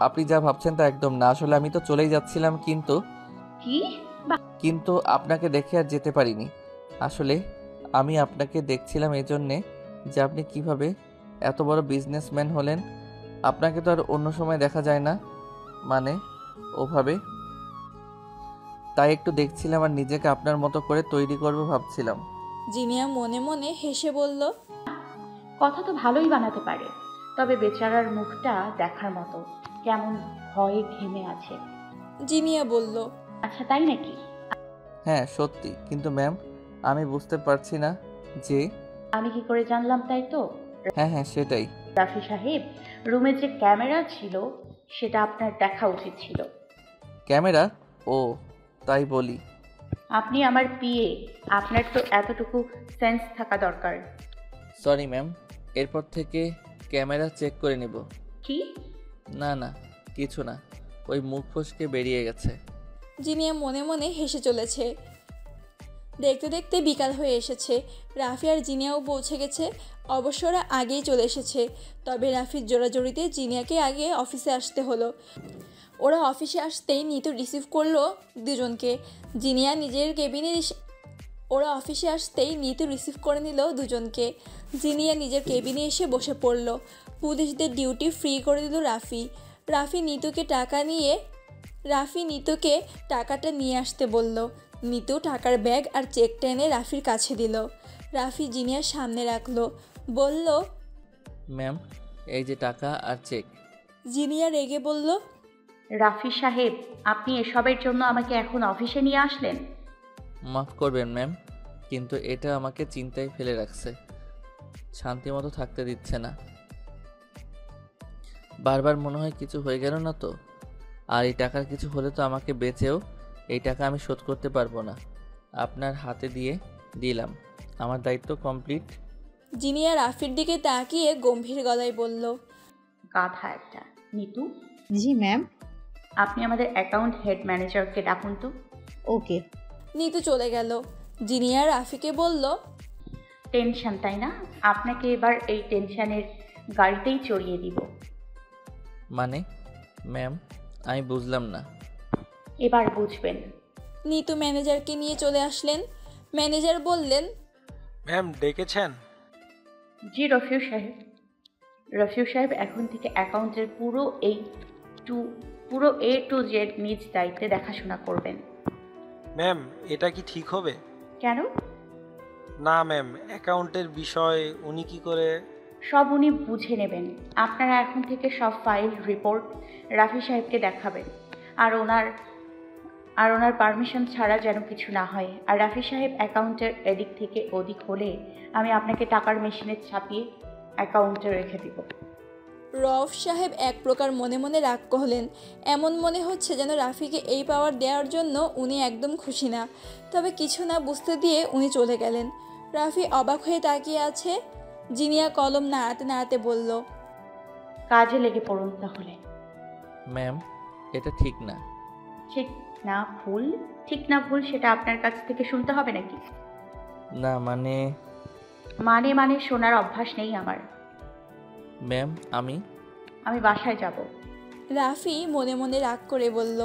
আপনি যা ভাবছেন তা একদম না। আসলে আমি তো চলেই যাচ্ছিলাম, কি? কিন্তু আপনাকে দেখে আর যেতে পারিনি। আসলে আমি আপনাকে দেখছিলাম এজন্যে যে আপনি কিভাবে এত বড় বিজনেসম্যান হলেন। আপনাকে তো আর অন্য সময় দেখা যায় না, মানে ওভাবে। তাই একটু দেখছিলাম আর নিজেকে আপনার মতো করে তৈরি করবো ভাবছিলাম। জিনিয়া মনে মনে হেসে বলল, কথা তো ভালোই বানাতে পারে, তবে বেচারার মুখটা দেখার মতো, কেমন ভয়ে ঘেমে আছে। জিনিয়া বলল, আচ্ছা তাই নাকি? হ্যাঁ সত্যি, কিন্তু ম্যাম আমি বুঝতে পারছি না যে। আমি কি করে জানলাম তাই তো? হ্যাঁ হ্যাঁ সেটাই। রাফি সাহেব, রুমে যে ক্যামেরা ছিল সেটা আপনার দেখা উচিত ছিল। ক্যামেরা? ও তাই বলি। আপনি আমার পিএ, আপনার তো এতটুকু সেন্স থাকা দরকার। সরি ম্যাম, এরপর থেকে ক্যামেরা চেক করে নেব। কি? না না, কিছু না, ওই মুখ ফসকে বেরিয়ে গেছে। জিনিয়া মনে মনে হেসে চলেছে। দেখতে দেখতে বিকাল হয়ে এসেছে। রাফি আর জিনিয়াও পৌঁছে গেছে। অবশ্য ওরা আগেই চলে এসেছে, তবে রাফির জোরাজোরিতে জিনিয়াকে আগে অফিসে আসতে হলো। ওরা অফিসে আসতেই নিতু রিসিভ করলো দুজনকে। জিনিয়া নিজের কেবিনে ওরা অফিসে আসতেই নিতু রিসিভ করে নিল দুজনকে। জিনিয়া নিজের কেবিনে এসে বসে পড়ল। পুলিশদের ডিউটি ফ্রি করে দিল রাফি। রাফি নিতুকে টাকাটা নিয়ে আসতে বলল। নিতু টাকার ব্যাগ আর চেকটা এনে রাফির কাছে দিল। রাফি জিনিয়ার সামনে রাখলো, বলল, ম্যাম এই যে টাকা আর চেক। জিনিয়া রেগে বলল, রাফি সাহেব, আপনি এসবের জন্য আমাকে এখন অফিসে নিয়ে আসলেন? মাফ করবেন ম্যাম, কিন্তু এটা আমাকে চিন্তায় ফেলে রাখছে, শান্তি মতো থাকতে দিচ্ছে না। বারবার মনে হয় কিছু হয়ে গেল না তো। আর এই টাকার কিছু হলে তো আমাকে বেচেও এই টাকা আমি শোধ করতে পারবো না। আপনার হাতে দিয়ে দিলাম, আমার দায়িত্ব কমপ্লিট। জিনিয়া রাফির দিকে তাকিয়ে গম্ভীর গলায় বলল, গাধা একটা। নিতু, জি ম্যাম। আপনি আমাদের অ্যাকাউন্ট হেড ম্যানেজারকে ডাকুন তো। ওকে। নিতু চলে গেল। জিনিয়া রাফিকে বলল, টেনশন তাই না? আপনাকে এবার এই টেনশনের গাড়িতেই চড়িয়ে দিব। মানে ম্যাম আমি বুঝলাম না। এবার বুঝবেন। নিতু ম্যানেজারকে নিয়ে চলে আসলেন। ম্যানেজার বললেন, ম্যাম ডেকেছেন? জি রফিউ সাহেব। রফিউ সাহেব এখন থেকে অ্যাকাউন্টের পুরো এ টু জেড নিজ দায়িত্বে দেখাশোনা করবেন। ম্যাম এটা কি ঠিক হবে? কেন? না ম্যাম, অ্যাকাউন্টের বিষয় উনি কি করে? সব উনি বুঝে নেবেন। আপনারা এখন থেকে সব ফাইল রিপোর্ট রাফি সাহেবকে দেখাবেন, আর ওনার পারমিশন ছাড়া যেন কিছু না হয়। আর রাফি সাহেব অ্যাকাউন্টের এদিক থেকে ওদিক হলে আমি আপনাকে টাকার মেশিনে ছাপিয়ে অ্যাকাউন্টে রেখে দিব। রফ সাহেব এক প্রকার মনে মনে রাগ করলেন। এমন মনে হচ্ছে যেন রাফিকে এই পাওয়ার দেওয়ার জন্য উনি একদম খুশি না। তবে কিছু না বুঝতে দিয়ে উনি চলে গেলেন। রাফি অবাক হয়ে তাকিয়ে আছে। জিনিয়া কলম নাড়াতে নাড়াতে বলল, কাজে লেগে পড়ুন তাহলে। ম্যাম এটা ঠিক না। ঠিক না ভুল? ঠিক না ভুল সেটা আপনার কাছ থেকে শুনতে হবে নাকি? না মানে মানে শোনার অভ্যাস নেই আমার। ম্যাম আমি বাসায় যাব। রাফি মনে মনে রাগ করে বলল,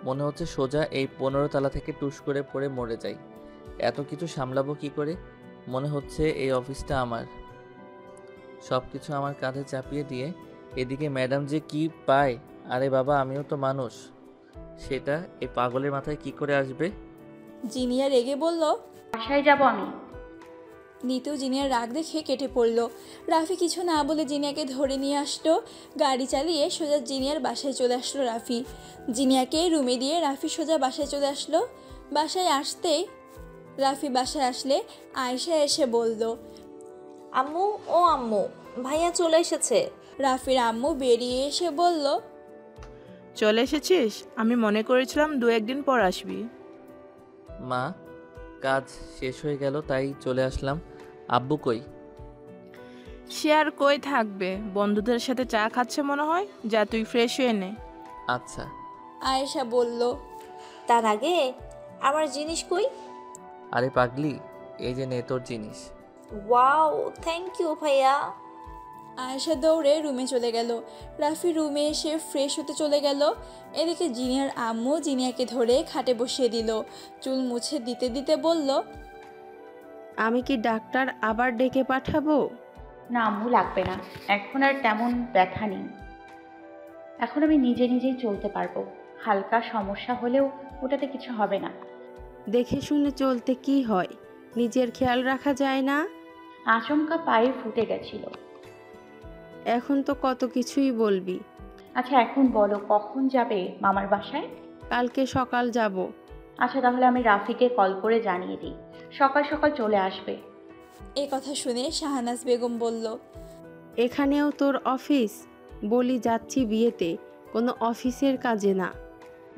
মনে হচ্ছে সোজা এই 15 তলা থেকে টুস করে পড়ে মরে যাই। এত কিছু সামলাবো কি করে? মনে হচ্ছে এই অফিসটা আমার। সব কিছু আমার কাঁধে চাপিয়ে দিয়ে এদিকে ম্যাডাম যে কি পায়। আরে বাবা, আমিও তো মানুষ। সেটা এই পাগলের মাথায় কি করে আসবে? জিনিয়া রেগে বলল। বাসায় যাব আমি। নিতু জিনিয়ার রাগ দেখে কেটে পড়ল। রাফি কিছু না বলে জিনিয়াকে ধরে নিয়ে আসলো। গাড়ি চালিয়ে সোজা জিনিয়ার বাসায় চলে আসলো রাফি। জিনিয়াকে রুমে দিয়ে রাফি সোজা বাসায় চলে আসলো। বাসায় আসলে আয়েশা এসে বলল। আম্মু, ও আম্মু, ভাইয়া চলে এসেছে। রাফির আম্মু বেরিয়ে এসে বলল। চলে এসেছিস? আমি মনে করেছিলাম 2-1 দিন পর আসবি। মা, কাজ শেষ হয়ে গেল তাই চলে আসলাম। আব্বু কই? সে আর কই থাকবে, বন্ধুদের সাথে চা খাচ্ছে মনে হয়। যা তুই ফ্রেশ হয়ে নে। আচ্ছা। আয়েশা বলল। তার আগে আমার জিনিস কই? আরে পাগলি, এই যে নে তোর জিনিস। ওয়াও, থ্যাংক ইউ ভাইয়া। আয়েশা দৌড়ে রুমে চলে গেল। রাফি রুমে এসে ফ্রেশ হতে চলে গেল। এদিকে জিনিয়ার আম্মু জিনিয়াকে ধরে খাটে বসিয়ে দিল। চুল মুছে দিতে দিতে বলল। আমি কি ডাক্তার আবার ডেকে পাঠাবো? না আম্মু, লাগবে না। এখন আর তেমন ব্যথা নেই। এখন আমি নিজে নিজেই চলতে পারবো। হালকা সমস্যা হলেও ওটাতে কিছু হবে না। দেখে শুনে চলতে কি হয়, নিজের খেয়াল রাখা যায় না? আচমকা পায়ে ফুটে গেছিল। এখন তো কত কিছুই বলবি। আচ্ছা এখন বলো, কখন যাবে মামার বাসায়? কালকে সকাল যাব। আচ্ছা তাহলে আমি রাফিকে কল করে জানিয়ে দিই, সকাল সকাল চলে আসবে। এ কথা শুনে শাহনাজ বেগম বলল। এখানেও তোর অফিস? বলি যাচ্ছি বিয়েতে, কোনো অফিসের কাজে না।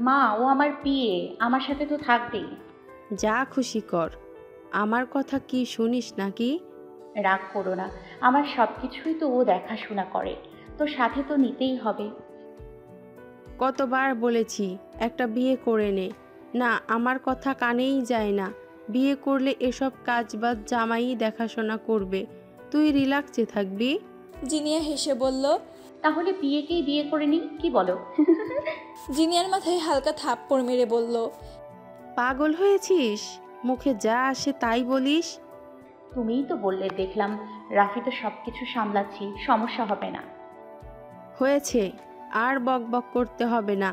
মা, ও আমার পিএ, আমার সাথে তো থাকবেই। যা খুশি কর, আমার কথা কি শুনিস নাকি? রাগ করো না, আমার সব কিছুই তো ও দেখাশোনা করে, তো সাথে তো নিতেই হবে। কতবার বলেছি একটা বিয়ে করে নে। না, আমার কথা কানেই যায় না। বিয়ে করলে এসব কাজ বাজ জামাই দেখাশোনা করবে, তুই রিল্যাক্সে থাকবি। জিনিয়া হেসে বলল। তাহলে বিয়েকেই বিয়ে করে নি, কি বলো? জিনিয়ার মাথায় হালকা থাপ্পড় মেরে বলল। পাগল হয়েছিস? মুখে যা আসে তাই বলিস। তুমিই তো বললে, দেখলাম রাফি তো সব কিছু সামলাচ্ছি, সমস্যা হবে না। হয়েছে, আর বক বক করতে হবে না।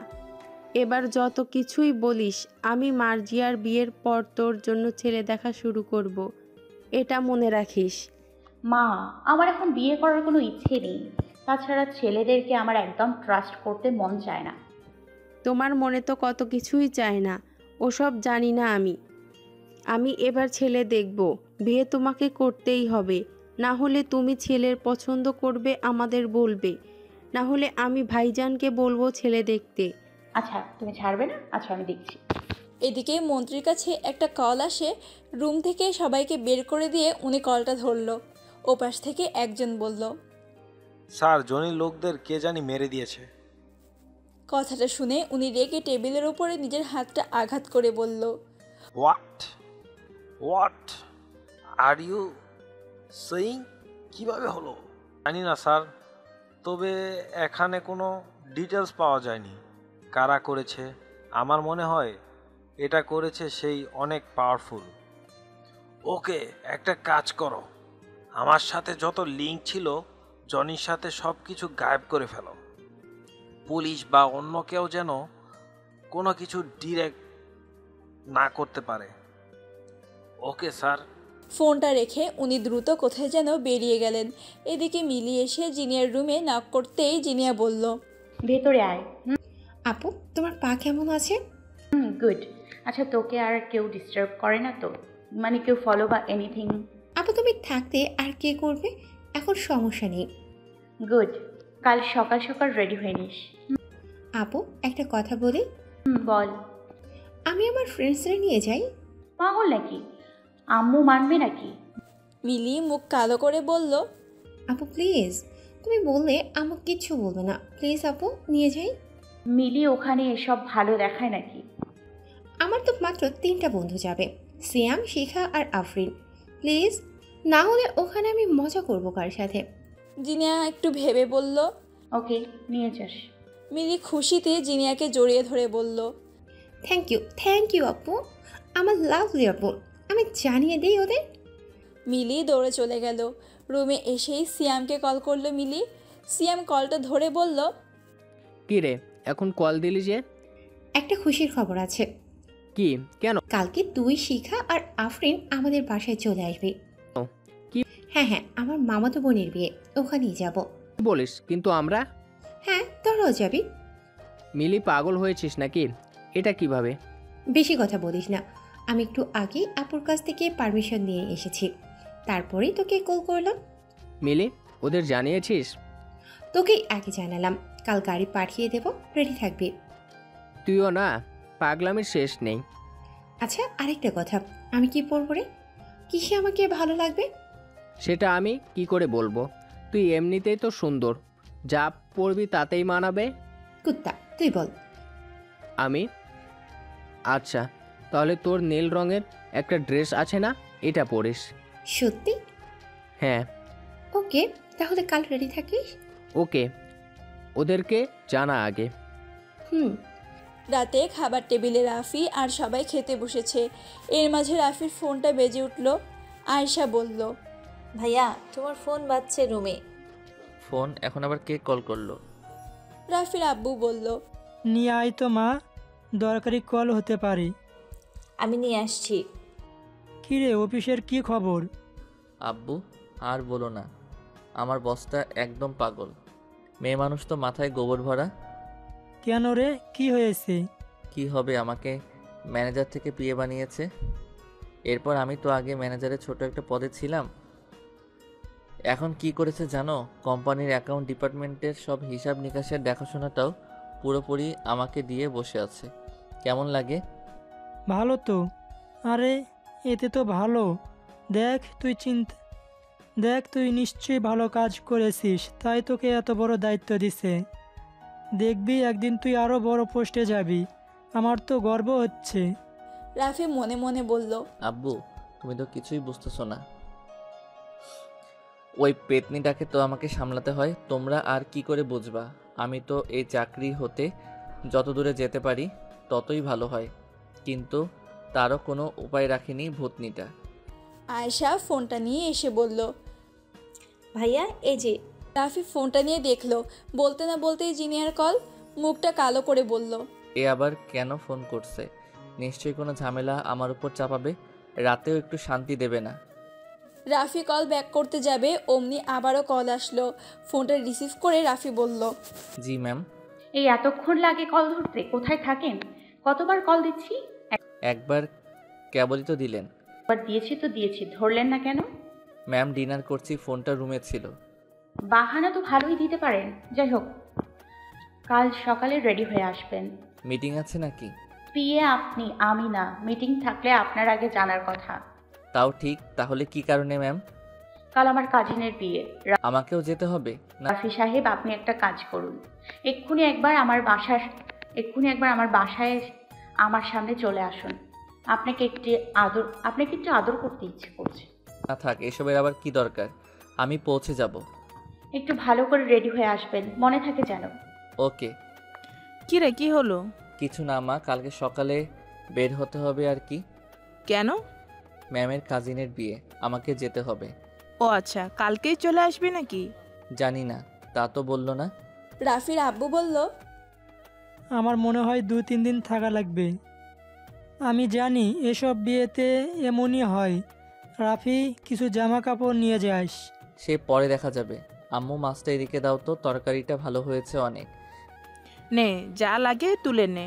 এবার যত কিছুই বলিস, আমি মার্জিয়ার বিয়ের পর তোর জন্য ছেলে দেখা শুরু করব, এটা মনে রাখিস। মা, আমার এখন বিয়ে করার কোনো ইচ্ছে নেই। তাছাড়া ছেলেদেরকে আমার একদম ট্রাস্ট করতে মন চায় না। তোমার মনে তো কত কিছুই চায় না, ওসব জানি না আমি এবার ছেলে দেখব। বিয়ে তোমাকে করতেই হবে, না হলে তুমি ছেলের পছন্দ করবে, আমাদের বলবে, না হলে আমি ভাইজানকে বলবো ছেলে দেখতে। আচ্ছা তুমি ছাড়বে না? আচ্ছা আমি দেখছি। এদিকে মন্ত্রীর কাছে একটা কল আসে। রুম থেকে সবাইকে বের করে দিয়ে উনি কলটা ধরল। ওপাশ থেকে একজন বলল। স্যার, জনি লোকদের কে জানি মেরে দিয়েছে। কথাটা শুনে উনি রেগে টেবিলের উপরে নিজের হাতটা আঘাত করে বলল। What are you saying? কিভাবে হলো? জানি না স্যার, তবে এখানে কোনো ডিটেলস পাওয়া যায়নি কারা করেছে। আমার মনে হয় এটা করেছে সেই অনেক পাওয়ারফুল। ওকে, একটা কাজ করো, আমার সাথে যত লিঙ্ক ছিল জনির সাথে সব কিছু গায়েব করে ফেলো। পুলিশ বা অন্য কেউ যেন কোনো কিছু ডিরেক্ট না করতে পারে। Okay sir. ফোনটা রেখে উনি দ্রুত কোথায় যেন বেরিয়ে গেলেন। এদিকে মিলি এসে জিনিয়ার রুমে নক করতেই জিনিয়া বলল। ভেতরে আয়। আপু, তোমার পা কেমন আছে? গুড। আচ্ছা তোকে আর কেউ ডিস্টার্ব করে না তো? মানে কেউ ফলো বা এনিথিং? আপু তুমি থাকতে আর কে করবে, এখন সমস্যা নেই। গুড। কাল সকাল সকাল রেডি হয়ে নিস। আপু একটা কথা বলি। বল। আমি আমার ফ্রেন্ডসরা নিয়ে যাই। পাগল নাকি? আম্মু মানবে নাকি? মিলি মুখ কালো করে বলল। আপু প্লিজ, তুমি বললে আম্মু কিচ্ছু বলবে না, প্লিজ আপু নিয়ে যাই। মিলি ওখানে এসব ভালো দেখায় নাকি? আমার তো মাত্র 3টা বন্ধু যাবে, সিয়াম, শিখা আর আফরিন। প্লিজ, না হলে ওখানে আমি মজা করবো কার সাথে। জিনিয়া একটু ভেবে বলল। ওকে, নিয়ে যাস। মিলি খুশিতে জিনিয়াকে জড়িয়ে ধরে বলল। থ্যাংক ইউ আপু, আমার লাভলি আপু, আমি জানিয়ে দিই ওদের। মিলি দৌড়ে চলে গেল। রুমে এসেই সিয়ামকে কল করলো মিলি। সিয়াম কলটা ধরে বলল। কি রে, এখন কল দিলি যে? একটা খুশির খবর আছে। কি? কেন? কালকে তুই, শিখা আর আফরিন আমাদের বাসায় চলে আসবে। কি? হ্যাঁ, আমার মামাতো বোনের বিয়ে, ওখানেই যাব। কি বলিস? কিন্তু আমরা? হ্যাঁ, তোরাও যাবি। মিলি, পাগল হয়েছিস নাকি? এটা কিভাবে? বেশি কথা বলিস না। আমি একটু আগেই আপুর কাছ থেকে পারমিশন নিয়ে এসেছি, তারপরেই তোকে কল করলাম। মিলি, ওদের জানিয়েছিস? তোকেই আগে জানালাম। কাল গাড়ি পাঠিয়ে দেব, রেডি থাকবি। তুইও না, পাগলামির শেষ নেই। আচ্ছা, আরেকটা কথা, আমি কি পরবো রে? কিসে আমাকে ভালো লাগবে? সেটা আমি কি করে বলবো? তুই এমনিতেই তো সুন্দর, যা পরবি তাতেই মানাবে। কুত্তা, তুই বল। আমি? আচ্ছা, তাহলে তোর নীল রঙের একটা ড্রেস আছে না, এটা পরিস। সত্যি? হ্যাঁ। ওকে, তাহলে কাল রেডি থাকিস। ওকে, ওদেরকে জানা আগে। হুম। রাতে খাবার টেবিলে রাফি আর সবাই খেতে বসেছে। এর মাঝে রাফির ফোনটা বেজে উঠল। আয়েশা বলল, ভাইয়া তোমার ফোন বাজছে রুমে। ফোন? এখন আবার কে কল করলো? রাফির আব্বু বলল, নিয়ে আয় তো মা, দরকারি কল হতে পারে। আমি নিয়ে আসছি। কিরে, অফিসের কি খবর? আব্বু আর বলো না, আমার বসটা একদম পাগল। মেয়ে মানুষ তো মাথায় গোবর ভরা। কেন রে, কি হয়েছে? কি হবে, আমাকে ম্যানেজার থেকে পিএ বানিয়েছে। এরপর আমি তো আগে ম্যানেজারের ছোট একটা পদে ছিলাম। এখন কি করেছে জানো? কোম্পানির অ্যাকাউন্ট ডিপার্টমেন্টের সব হিসাব নিকাশের দেখাশোনাটাও পুরোপুরি আমাকে দিয়ে বসে আছে। কেমন লাগে? ভালো তো। আরে এতে তো ভালো। দেখ তুই নিশ্চয়ই ভালো কাজ করেছিস, তাই তোকে এত বড় দায়িত্ব দিছে। দেখবি একদিন তুই আরও বড় পোস্টে যাবি। আমার তো গর্ব হচ্ছে। রাফি মনে মনে বলল, আব্বু তুমি তো কিছুই বুঝতেছো না। ওই পেতনিটাকে তো আমাকে সামলাতে হয়। তোমরা আর কি করে বুঝবা? আমি তো এই চাকরি হতে যত দূরে যেতে পারি ততই ভালো হয়, কিন্তু তারও কোনো উপায় রাখিনি ভূতনিটা। আয়েশা ফোনটা নিয়ে এসে বলল, ভাইয়া এই যে। রাফি ফোনটা নিয়ে দেখলো, বলতে না বলতেই জিনিয়ার কল। মুখটা কালো করে বলল, এ আবার কেন ফোন করছে? নিশ্চয়ই কোনো ঝামেলা আমার উপর চাপাবে। রাতেও একটু শান্তি দেবে না। রাফি কল ব্যাক করতে যাবে, অমনি আবারও কল আসলো। ফোনটা রিসিভ করে রাফি বলল, জি ম্যাম। এই এতক্ষণ লাগে কল ধরতে? কোথায় থাকেন? কতবার কল দিচ্ছি? একবার কেবলই তো দিলেন। একবার দিয়েছি তো দিয়েছি, ধরলেন না কেন? ম্যাম ডিনার করছি, ফোনটা রুমে ছিল। বাহানা তো ভালোই দিতে পারেন। যাই হোক, কাল সকালে রেডি হয়ে আসবেন। মিটিং আছে নাকি? পিএ আপনি, আমি না। মিটিং থাকলে আপনার আগে জানার কথা। তাও ঠিক, তাহলে কি কারণে ম্যাম? কাল আমার কাজিনের বিয়ে। আমাকেও যেতে হবে না? রাফি সাহেব, আপনি একটা কাজ করুন, এক্ষুনি একবার আমার বাসায় আমার সামনে চলে আসুন। আপনাকে একটু আদর করতে ইচ্ছে করছে। না থাক, এসবের আবার কি দরকার? আমি পৌঁছে যাব। একটু ভালো করে রেডি হয়ে আসবেন, মনে থাকে যেন। ওকে। কি রে, কি হলো? কিছু না মা, কালকে সকালে বের হতে হবে আর কি। কেন? ম্যামের কাজিনের বিয়ে, আমাকে যেতে হবে। ও আচ্ছা, কালকেই চলে আসবি নাকি? জানি না, তা তো বললো না। রাফির আব্বু বলল, আমার মনে হয় 2-3 দিন থাকা লাগবে। আমি জানি এসব বিয়েতে এমনই হয়। রাফি, কিছু জামা কাপড় নিয়ে যাস। সে পরে দেখা যাবে। আম্মু মাছটা এদিকে দাও তো, তরকারিটা ভালো হয়েছে অনেক। নে, যা লাগে তুলে নে।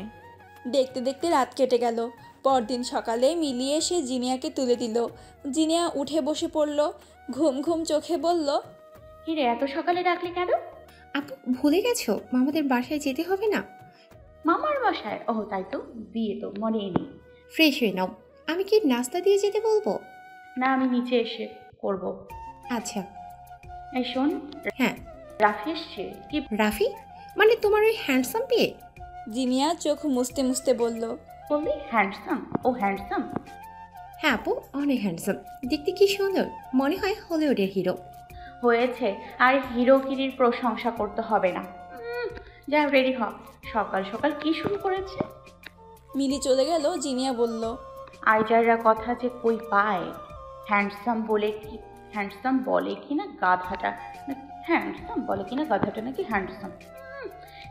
দেখতে দেখতে রাত কেটে গেল। পরদিন সকালে মিলিয়ে এসে জিনিয়াকে তুলে দিল। জিনিয়া উঠে বসে পড়ল, ঘুম ঘুম চোখে বলল, কিরে, এত সকালে ডাকলি কেন? আপু, ভুলে গেছো মামাদের বাসায় যেতে হবে না? মামার বাসায়? ও তাই তো, বিয়ে তো মনেই নেই। ফ্রেশ হয়ে নাও। আমি কি নাস্তা দিয়ে যেতে বলবো? না, আমি নিচে এসে করব। আচ্ছা। এই শোন। হ্যাঁ। রাফি এসছে? কি রাফি? মানে তোমার ওই হ্যান্ডসাম বিয়ে? জিনিয়া চোখ মুছতে মুছতে বলল, বললি হ্যান্ডসাম? ও হ্যান্ডসাম? হ্যাঁ আপু, অনেক হ্যান্ডসাম। দেখতে কি সুন্দর, মনে হয় হলিউডের হিরো। হয়েছে, আর হিরোগিরির প্রশংসা করতে হবে না। যা, রেডি হ। সকাল সকাল কি শুরু করেছে? মিলি চলে গেল। জিনিয়া বলল, আইজাররা কথা যে কই পায়। হ্যান্ডসাম বলে কিনা গাধাটা নাকি হ্যান্ডসাম?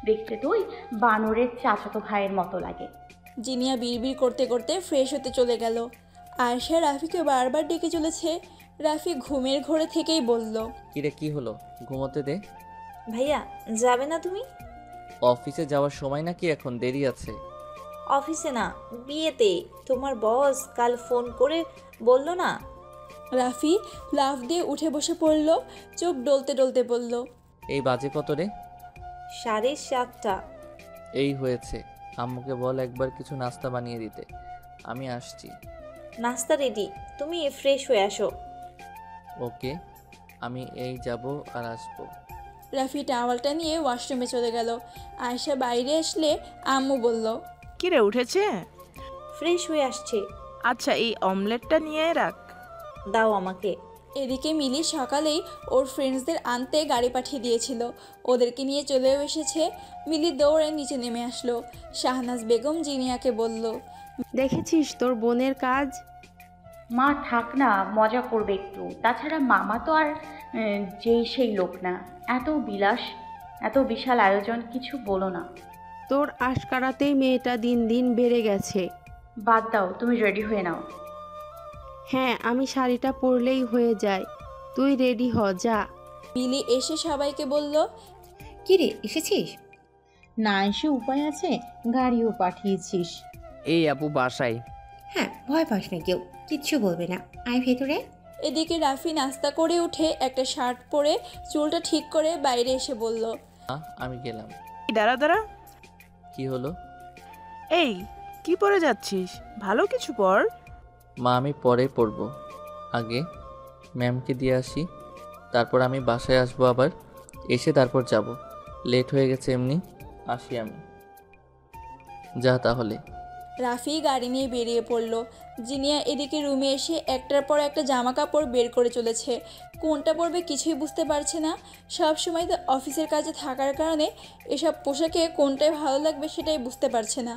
দেখতে তো ওই বানরের চাচাতো ভাইয়ের মতো লাগে। জিনিয়া বিড়বিড় করতে করতে ফ্রেশ হতে চলে গেল। আয়েশা রাফিকে বারবার ডেকে চলেছে। রাফি ঘুমের ঘোরে থেকেই বলল, কিরে কি হলো? ঘুমোতে দে। ভাইয়া যাবে না তুমি? অফিসে যাওয়ার সময় নাকি এখন? দেরি আছে। অফিসে না, বিয়েতে। তোমার বস কাল ফোন করে বলল না। রাফি লাফ দিয়ে উঠে বসে পড়ল, চোখ ডলতে ডলতে বলল, এই বাজে কত রে? 7:30। এই হয়েছে। আম্মুকে বল একবার কিছু নাস্তা বানিয়ে দিতে। আমি আসছি। নাস্তা রেডি, তুমি ফ্রেশ হয়ে আসো। ওকে, আমি এই যাব আর আসবো। রাফি টাওয়ালটা নিয়ে ওয়াশরুমে চলে গেল। আয়েশা বাইরে আসলে আম্মু বলল, কিরে উঠেছে? ফ্রেশ হয়ে আসছে। আচ্ছা, এই অমলেটটা নিয়ে রাখ। দাও আমাকে। এদিকে মিলি সকালেই ওর ফ্রেন্ডসদের আনতে গাড়ি পাঠিয়ে দিয়েছিল। ওদেরকে নিয়ে চলেও এসেছে। মিলি দৌড়ে নিচে নেমে আসলো। শাহনাজ বেগম জিনিয়াকে বলল, দেখেছিস তোর বোনের কাজ? মা থাক না, মজা করবে একটু। তাছাড়া মামা তো আর যেই সেই লোক না। এত বিশাল আয়োজন, কিছু বলো না। তোর আশকারাতেই মেয়েটা দিন দিন বেড়ে গেছে। বাদ দাও, তুমি রেডি হয়ে নাও। হ্যাঁ, আমি শাড়িটা পরলেই হয়ে যায়। তুই রেডি হ, যা। মিলি এসে সবাইকে বলল, কিরে এসেছিস? না এসে উপায় আছে, গাড়িও পাঠিয়েছিস। এই আপু বাসায়। হ্যাঁ, ভয় পাস না, কেউ কিচ্ছু বলবে না। আয় ভেতরে। এদিকে রাফি নাস্তা করে উঠে একটা শার্ট পরে চুলটা ঠিক করে বাইরে এসে বলল, আমি গেলাম। দাঁড়া দাঁড়া। কি হলো? এই কি পরে যাচ্ছিস? ভালো কিছু পর। মা আমি পরে পড়বো, আগে ম্যামকে দিয়ে আসি, তারপর আমি বাসায় আসবো, আবার এসে তারপর যাব। লেট হয়ে গেছে এমনি, আসি আমি। যা তাহলে। রাফি গাড়ি নিয়ে বেরিয়ে পড়ল। জিনিয়া এদিকে রুমে এসে একটার পর একটা জামা কাপড় বের করে চলেছে। কোনটা পরবে কিছুই বুঝতে পারছে না। সব সময় তো অফিসের কাজে থাকার কারণে এসব পোশাকে কোনটাই ভালো লাগবে সেটাই বুঝতে পারছে না।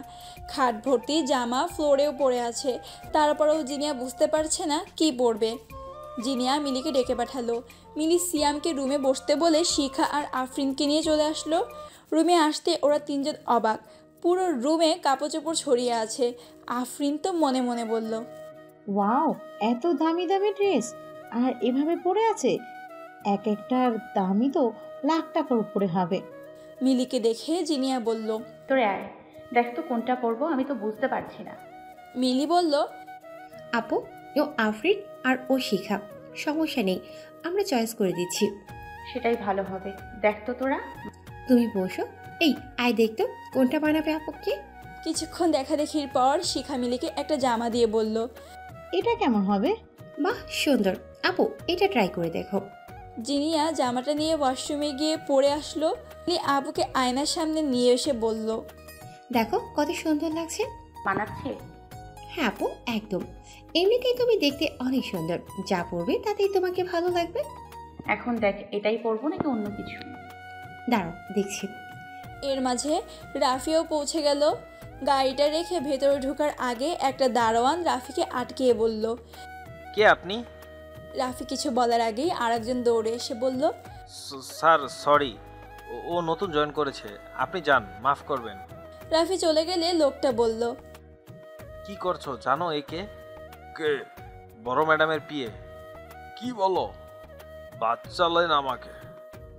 খাট ভর্তি জামা ফ্লোরেও পড়ে আছে, তারপরেও জিনিয়া বুঝতে পারছে না কি পরবে। জিনিয়া মিলিকে ডেকে পাঠালো। মিলি সিয়ামকে রুমে বসতে বলে শিখা আর আফরিনকে নিয়ে চলে আসলো। রুমে আসতে ওরা তিনজন অবাক। পুরো রুমে কাপড় চোপড় ছড়িয়ে আছে। আফরিন তো মনে মনে বলল, ওয়াও, এত দামি দামি ড্রেস আর এভাবে পরে আছে। এক একটার দামই তো লাখ টাকার উপরে হবে। মিলিকে দেখে জিনিয়া বলল, তোরে আয়, দেখ তো কোনটা পরবো, আমি তো বুঝতে পারছি না। মিলি বলল, আপু, ও আফরিন আর ও শিখা, সমস্যা নেই, আমরা চয়েস করে দিচ্ছি। সেটাই ভালো হবে। দেখ তো তোরা। তুমি বসো। এই আয় দেখতো কোনটা বানাবে আপুকে। কিছুক্ষণ দেখাদেখির পর শিখা মিলিকে একটা জামা দিয়ে বলল, এটা কেমন হবে? বাহ, সুন্দর। আপু, এটা ট্রাই করে দেখো। জিনিয়া জামাটা নিয়ে ওয়াশরুমে গিয়ে পরে আসলো। মিলি আপুকে আয়নার সামনে নিয়ে এসে বলল, দেখো কত সুন্দর লাগছে। মানাচ্ছে? হ্যাঁ আপু, একদম। এমনিতেই তুমি দেখতে অনেক সুন্দর, যা পরবে তাতেই তোমাকে ভালো লাগবে। এখন দেখ, এটাই পরবো নাকি অন্য কিছু? দাঁড়াও, দেখছি। এর মাঝে রাফিও পৌঁছে গেল। গাড়িটা রেখে ভেতরে ঢোকার আগে একটা দারোয়ান রাফিকে আটকিয়ে বলল, কে আপনি? রাফি কিছু বলার আগেই আরেকজন দৌড়ে এসে বলল, স্যার সরি, ও নতুন জয়েন করেছে, আপনি যান, মাফ করবেন। রাফি চলে গেলে লোকটা বলল, কি করছো জানো একে? কে? বড় ম্যাডামের পিএ। কি বলো? বাচ্চা লেন আমাকে।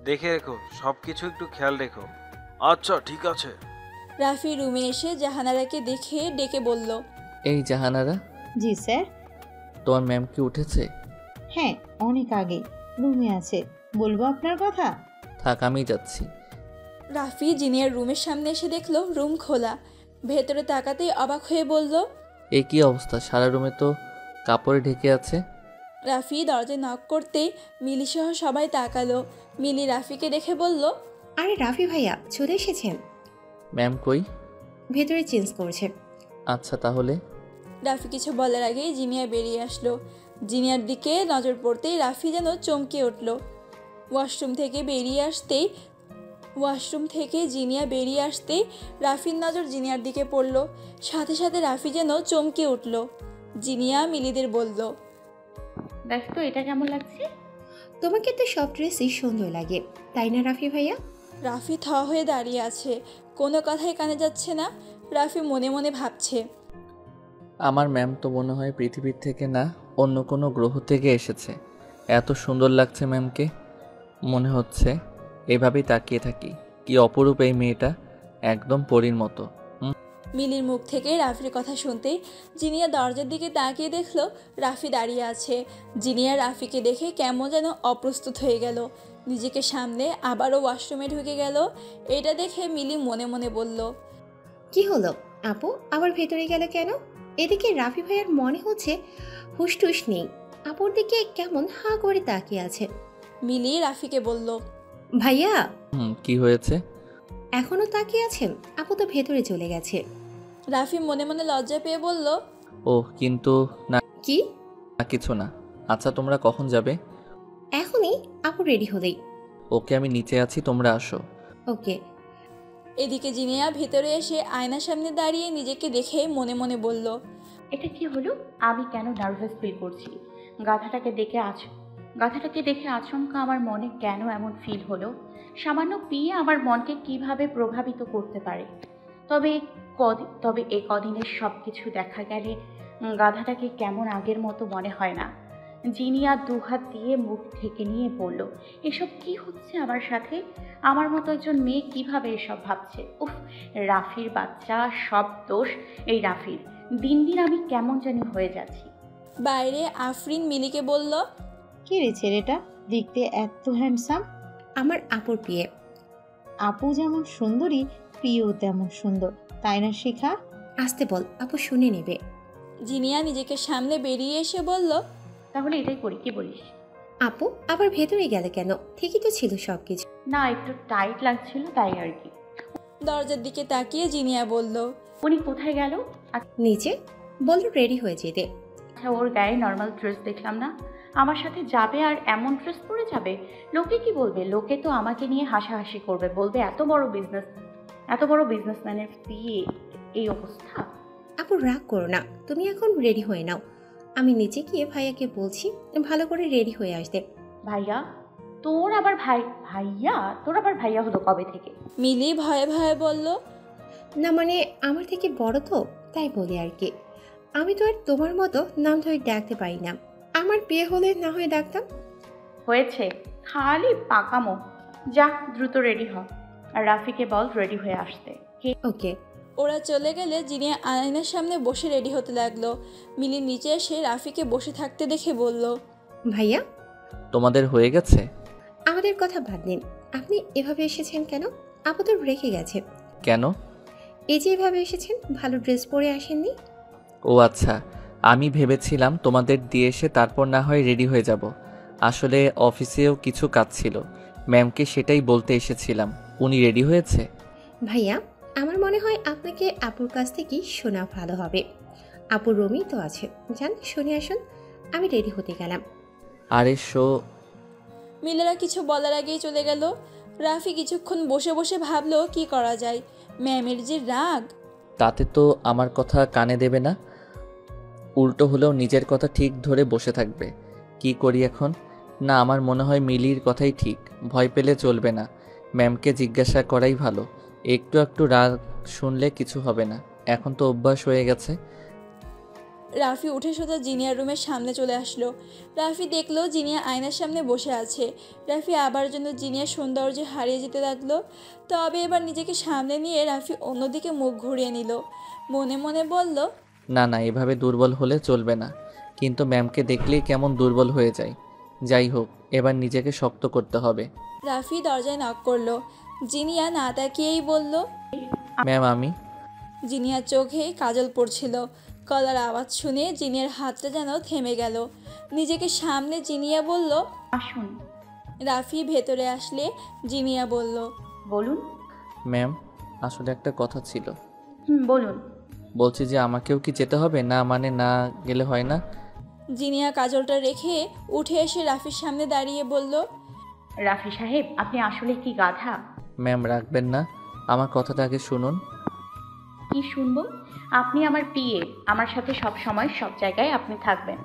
দেখে রেখো, সব কিছু একটু খেয়াল রেখো। আচ্ছা ঠিক আছে। রাফি রুমে এসে জাহানারাকে দেখে ডেকে বলল, এই জাহানারা। জি স্যার। তোমার ম্যাম কি উঠেছে? হ্যাঁ, অনেক আগে রুমে আছে। বলবো আপনার কথা? থাক, আমি যাচ্ছি। রাফি জিনিয়ার রুমের সামনে এসে দেখলো রুম খোলা। ভেতরে তাকাতেই অবাক হয়ে বলল, এ কি অবস্থা? সারা রুমে তো কাপড়ে ঢেকে আছে। রাফি দরজায় নক করতেই মিলি সহ সবাই তাকালো। মিলি রাফিকে দেখে বলল, আরে রাফি ভাইয়া চলে এসেছেন। ম্যাম কই? ভেতরে চেঞ্জ করছে। আচ্ছা তাহলে। রাফি কিছু বলার আগেই জিনিয়া বেরিয়ে আসলো। জিনিয়ার দিকে নজর পড়তেই রাফি যেন চমকে উঠল। ওয়াশরুম থেকে জিনিয়া বেরিয়ে আসতেই রাফির নজর জিনিয়ার দিকে পড়ল। সাথে সাথে রাফি যেন চমকে উঠল। জিনিয়া মিলিদের বলল, দেখ তো এটা কেমন লাগছে। তোমাকে তো সব ড্রেসই সুন্দর লাগে, তাই না রাফি ভাইয়া? রাফি থ হয়ে দাঁড়িয়ে আছে, কোনো কথাই কানে যাচ্ছে না। রাফি মনে মনে ভাবছে, আমার ম্যাম তো মনে হয় পৃথিবীর থেকে না অন্য কোনো গ্রহ থেকে এসেছে। এত সুন্দর লাগছে ম্যামকে, মনে হচ্ছে এভাবেই তাকিয়ে থাকি। কি অপরূপ এই মেয়েটা, একদম পরীর মতো। মিলির মুখ থেকে রাফির কথা শুনতেই জিনিয়া দরজার দিকে তাকিয়ে দেখলো রাফি দাঁড়িয়ে আছে। জিনিয়া রাফিকে দেখে কেমন যেন অপ্রস্তুত হয়ে গেল, নিজেকে সামলে আবারও ওয়াশরুমে ঢুকে গেল। এটা দেখে মিলি মনে মনে বলল, কি হলো আপু, আবার ভেতরে গেল কেন? এদিকে রাফি ভাইয়ার মনে হচ্ছে হুশটুস নেই, আপুর দিকে কেমন হাঁ করে তাকিয়ে আছে। মিলি রাফিকে বলল, ভাইয়া কি হয়েছে? এখনো তাকিয়ে আছেন? আপু তো ভেতরে চলে গেছে। রাফি মনে মনে লজ্জা পেয়ে বলল, ও কিন্তু না, কি? না কিছু না। আচ্ছা তোমরা কখন যাবে? এখনই, আপু রেডি হলেই। ওকে আমি নিচে আছি, তোমরা আসো। ওকে। এদিকে জিনিয়া ভেতরে এসে আয়নার সামনে দাঁড়িয়ে নিজেকে দেখে মনে মনে বলল, এটা কি হলো? আমি কেন নার্ভাস ফিল করছি? গাধাটাকে দেখে আচমকা আমার মনে কেন এমন ফিল হলো? সামান্য বিয়ে আমার মনকে কিভাবে প্রভাবিত করতে পারে? তবে এ কদিনের সব কিছু দেখা গেলে গাধাটাকে কেমন আগের মতো মনে হয় না। জিনিয়া দুহাত দিয়ে মুখ ঢেকে নিয়ে বলল, এসব কি হচ্ছে আমার সাথে? আমার মতো একজন মেয়ে কিভাবে এসব ভাবছে? উফ, রাফির বাচ্চা, সব দোষ এই রাফির। দিন দিন আমি কেমন জানি হয়ে যাচ্ছি। বাইরে আফরিন মিলিকে বলল, কি রে ছেলেটা, দেখতে এত হ্যান্ডসাম। আমার আপুর বিয়ে। আপু যেমন সুন্দরী, প্রিয় তেমন সুন্দর, তাই না শিখা? আসতে বল, আপু শুনে নেবে। জিনিয়া নিজেকে সামনে বেরিয়ে এসে বলল, তাহলে এটাই করি, কি বলিস? আপু আবার ভেতরে গেলে কেন? ঠিকই তো ছিল সবকিছু। না, একটু টাইট লাগছিল তাই আর কি। দরজার দিকে তাকিয়ে জিনিয়া বলল, উনি কোথায় গেল? নিচে বলল রেডি হয়ে যেতে। আচ্ছা, ওর গায়ে নর্মাল ড্রেস দেখলাম না, আমার সাথে যাবে আর এমন ড্রেস পরে যাবে? লোকে কি বলবে? লোকে তো আমাকে নিয়ে হাসাহাসি করবে, বলবে এত বড় বিজনেসম্যানের বিয়ে, এই অবস্থা। আপু রাগ করো না, তুমি এখন রেডি হয়ে নাও। আমি নিচে গিয়ে ভাইয়াকে বলছি ভালো করে রেডি হয়ে আসতে। ভাইয়া? তোর আবার ভাইয়া হলো কবে থেকে? মিলি ভয়ে ভয়ে বলল, না মানে আমার থেকে বড় তো, তাই বলি আর কি। আমি তো আর তোমার মতো নাম ধরে ডাকতে পারি না। আমার বিয়ে হলে না হয়ে ডাকতাম। হয়েছে, খালি পাকামো। যা দ্রুত রেডি হ, আর রাফিকে বল রেডি হয়ে আসতে। ওকে। ওরা চলে গেলে জিনিয়া আয়নার সামনে বসে রেডি হতে লাগলো। মিলি নিচে এসে রাফিকে বসে থাকতে দেখে বলল, ভাইয়া তোমাদের হয়ে গেছে? আমাদের কথা বাদ দিন, আপনি এভাবে এসেছেন কেন? আপু তো রেখে গেছে। কেন? এই যে এভাবে এসেছেন, ভালো ড্রেস পরে আসেননি। ও আচ্ছা, আমি ভেবেছিলাম তোমাদের দিয়ে এসে তারপর না হয় রেডি হয়ে যাব। আসলে অফিসেও কিছু কাজ ছিল, ম্যামকে সেটাই বলতে এসেছিলাম। উনি রেডি হয়েছে? ভাইয়া আমার মনে হয় আপনাকে আপুর কাছ থেকেই শোনা ভালো হবে। আপুর রুমই তো আছে, যান শুনে আসুন। আমি রেডি হতে গেলাম। আরে মিলেরা কিছু বলার আগেই চলে গেল। রাফি কিছুক্ষণ বসে বসে ভাবলো কি করা যায়। ম্যামের যে রাগ, তাতে তো আমার কথা কানে দেবে না, উল্টো হলেও নিজের কথা ঠিক ধরে বসে থাকবে। কি করি এখন? না, আমার মনে হয় মিলির কথাই ঠিক, ভয় পেলে চলবে না, ম্যামকে জিজ্ঞাসা করাই ভালো। একটু একটু রাগ শুনলে কিছু হবে না, এখন তো অভ্যাস হয়ে গেছে। রাফি উঠে সোজা জিনিয়ার রুমের সামনে চলে আসলো। রাফি দেখলো জিনিয়া আয়নার সামনে বসে আছে। রাফি আবার জন্য জিনিয়ার সৌন্দর্য হারিয়ে যেতে লাগলো। তবে এবার নিজেকে সামনে নিয়ে রাফি অন্যদিকে মুখ ঘুরিয়ে নিল। মনে মনে বলল, না না, এভাবে দুর্বল হলে চলবে না, কিন্তু ম্যামকে দেখলেই কেমন দুর্বল হয়ে যায়। যাই হোক, এবার নিজেকে শক্ত করতে হবে। রাফি দরজায় নক করলো। জিনিয়া না তাকিয়েই বলল, ম্যাম আমি। জিনিয়ার চোখে কাজল পড়ছিল। গলার আওয়াজ শুনে জিনিয়ার হাতটা যেন থেমে গেল। নিজেকে সামনে জিনিয়া বলল, আসুন। রাফি ভেতরে আসলে জিনিয়া বলল, বলুন। ম্যাম আসলে একটা কথা ছিল। বলুন। বলছি যে আমাকেও কি যেতে হবে? না মানে না গেলে হয় না? জিনিয়া কাজলটা রেখে উঠে এসে রাফির সামনে দাঁড়িয়ে বলল, রাফি সাহেব, আপনি আসলে কি গাধা? ম্যাম রাখবেন না, আমার কথাটা আগে শুনুন। কি শুনবো? আপনি আমার পিএ, আমার সাথে সব সময় সব জায়গায় আপনি থাকবেন,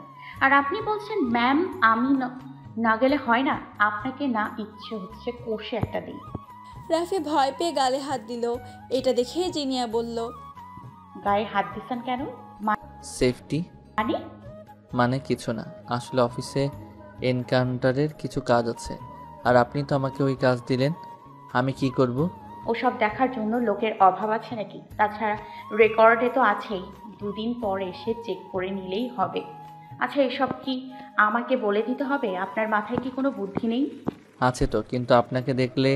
আর আপনি বলছেন ম্যাম আমি না গেলে হয় না? আপনাকে না ইচ্ছে হচ্ছে কষে একটা দিই। রাফি ভয় পেয়ে গালে হাত দিল। এটা দেখে জিনিয়া বলল, গায়ে হাত দিচ্ছেন কেন? সেফটি মানে? মানে কিছু না, আসলে অফিসে এনকাউন্টারের কিছু কাজ আছে, আর আপনি তো আমাকে ওই কাজ দিলেন, আমি কি করব? ওসব দেখার জন্য লোকের অভাব আছে নাকি? তাছাড়া রেকর্ডে তো আছেই, 2 দিন পর এসে চেক করে নিলেই হবে। আচ্ছা, এসব কি আমাকে বলে দিতে হবে? আপনার মাথায় কি কোনো বুদ্ধি নেই? আছে তো, কিন্তু আপনাকে দেখলে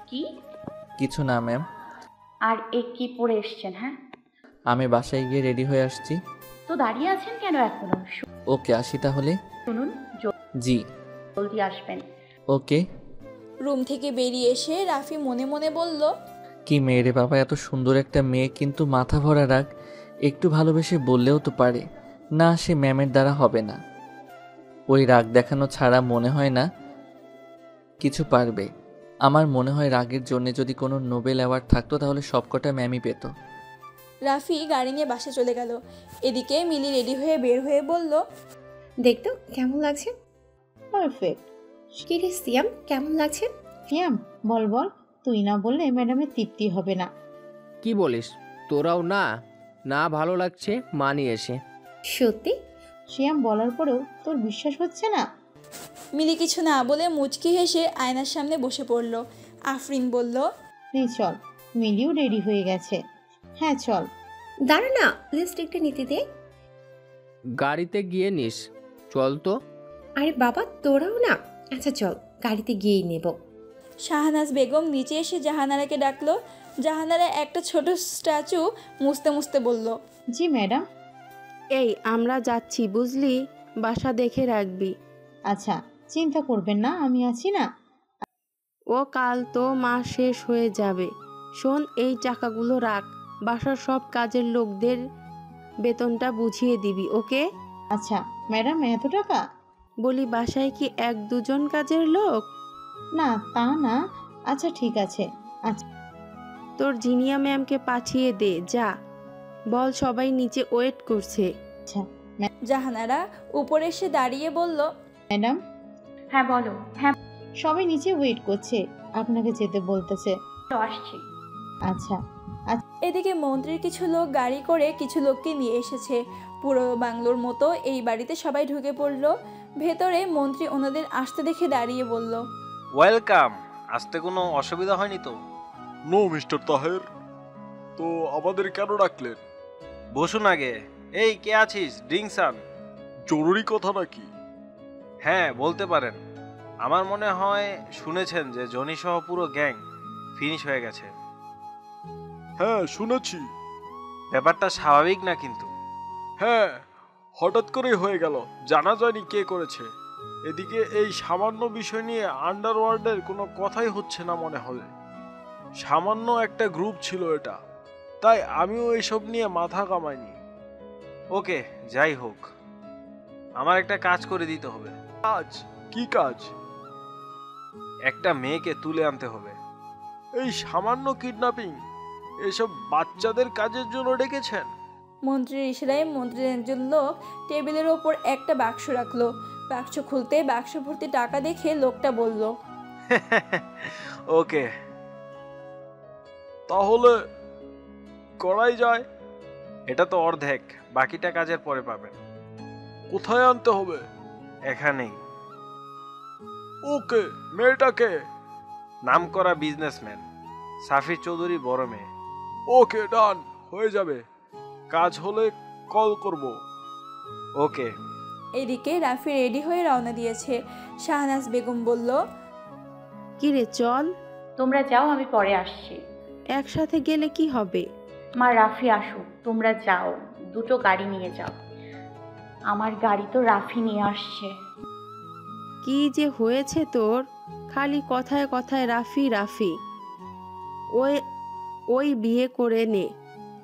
কি? কিছু না ম্যাম। আর কি পরে এসছেন? হ্যাঁ, আমি বাসায় গিয়ে রেডি হয়ে আসছি। তো দাঁড়িয়ে আছেন কেন এখনো? ওকে, আসি তাহলে। শুনুন, জি। জলদি আসবেন। ওকে। রুম থেকে বেরিয়ে এসে রাফি মনে মনে বলল, কি মেয়ে রে বাবা, এত সুন্দর একটা মেয়ে, কিন্তু মাথা ভরা রাগ। একটু ভালোবেসে বললেও তো পারে না, সে ম্যামের দ্বারা হবে না। ওই রাগ দেখানো ছাড়া মনে হয় না কিছু পারবে। আমার মনে হয় রাগের জন্য যদি কোনো নোবেল অ্যাওয়ার্ড থাকতো তাহলে সবকটা ম্যামই পেত। রাফি গাড়ি নিয়ে বাসে চলে গেল। এদিকে মিলি রেডি হয়ে বের হয়ে বলল, দেখতো কেমন লাগছে? পারফেক্ট। কি রে সিয়াম, কেমন লাগছে? সিয়াম, বল বল, তুই না বললে ম্যাডামের তৃপ্তি হবে না। কি বলিস? তোরাও না না ভালো লাগছে মানি এসে। সত্যি? সিয়াম বলার পরেও তোর বিশ্বাস হচ্ছে না? মিলি কিছু না বলে মুচকি হেসে আয়নার সামনে বসে পড়ল। আফরিন বলল, চল, মিলিও রেডি হয়ে গেছে। হ্যাঁ চল। দাঁড়া না, লিপস্টিকটা নিতে দে। গাড়িতে গিয়ে নিস, চল তো। আরে বাবা, তোরাও না। আচ্ছা চল, গাড়িতে গিয়েই নেব। শাহনাজ বেগম নিচে এসে জাহানারাকে ডাকলো। জাহানারা একটা ছোট স্ট্যাচু মুছতে মুছতে বলল, জি ম্যাডাম। এই আমরা যাচ্ছি বুঝলি, বাসা দেখে রাখবি। আচ্ছা, চিন্তা করবেন না, আমি আছি না। ও কাল তো মাস শেষ হয়ে যাবে। শোন, এই টাকাগুলো রাখ, বাসার সব কাজের লোকদের বেতনটা বুঝিয়ে দিবি, ওকে? আচ্ছা ম্যাডাম, এত টাকা? বলি, বাসায় কি 1-2 কাজের লোক? না তা না। আচ্ছা ঠিক আছে। আচ্ছা, তোর জিনিয়া ম্যামকে পাঠিয়ে দে, যা। বল সবাই নিচে ওয়েট করছে। আচ্ছা জাহানারা উপরে এসে দাঁড়িয়ে বলল, ম্যাডাম। হ্যাঁ বলো। হ্যাঁ, সবাই নিচে ওয়েট করছে, আপনাকে যেতে বলতেছে। আসছি। আচ্ছা। এদিকে মন্ত্রীর কিছু লোক গাড়ি করে কিছু লোককে নিয়ে এসেছে। পুরো বাংলোর মতো এই বাড়িতে সবাই ঢুকে পড়ল। ভেতরে মন্ত্রী ওনাদের আসতে দেখে দাঁড়িয়ে বলল, ওয়েলকাম। আসতে কোনো অসুবিধা হয়নি তো? নো মিস্টার তাহের, তো আমাদের কেন ডাকলেন? বসুন আগে। এই কে আছিস? ড্রিঙ্কস আন। জরুরি কথা নাকি? হ্যাঁ, বলতে পারেন। আমার মনে হয় শুনেছেন যে জনি সহ পুরো গ্যাং ফিনিশ হয়ে গেছে। হ্যাঁ শুনেছি। ব্যাপারটা স্বাভাবিক না কিন্তু। হ্যাঁ, হঠাৎ করেই হয়ে গেল, জানা যায়নি কে করেছে। এদিকে এই সামান্য বিষয় নিয়ে আন্ডারওয়ার্ল্ডের কোনো কথাই হচ্ছে না মনে হয়। সামান্য একটা গ্রুপ ছিল এটা, তাই আমিও এইসব নিয়ে মাথা কামাইনি। ওকে, যাই হোক, আমার একটা কাজ করে দিতে হবে। কাজ? কি কাজ? একটা মেয়েকে তুলে আনতে হবে। এই সামান্য কিডন্যাপিং? এসব বাচ্চাদের কাজের জন্য ডেকেছেন? মন্ত্রীর ইশারায় মন্ত্রীর একজন লোক টেবিলের ওপর একটা বাক্স রাখলো। বাক্স খুলতে বাক্স ভর্তি টাকা দেখে লোকটা বলল, ওকে, তাহলে করাই যায়। এটা তো অর্ধেক, বাকিটা কাজের পরে পাবেন। কোথায় আনতে হবে? এখানেই। ওকে, মেয়েটাকে? নামকরা বিজনেসম্যান, সাফি চৌধুরী বড় মেয়ে। ওকে, ডান, হয়ে যাবে। কাজ হলে কল করব। ওকে। এদিকে রাফি রেডি হয়ে রওনা দিয়েছে। শাহনাজ বেগম বলল, কিরে চল। তোমরা যাও, আমি পরে আসছি। একসাথে গেলে কি হবে? মা, রাফি আসুক, তোমরা যাও, 2টো গাড়ি নিয়ে যাও। আমার গাড়ি তো রাফি নিয়ে আসছে। কি যে হয়েছে তোর, খালি কথায় কথায় রাফি রাফি। ওই ওই বিয়ে করে নে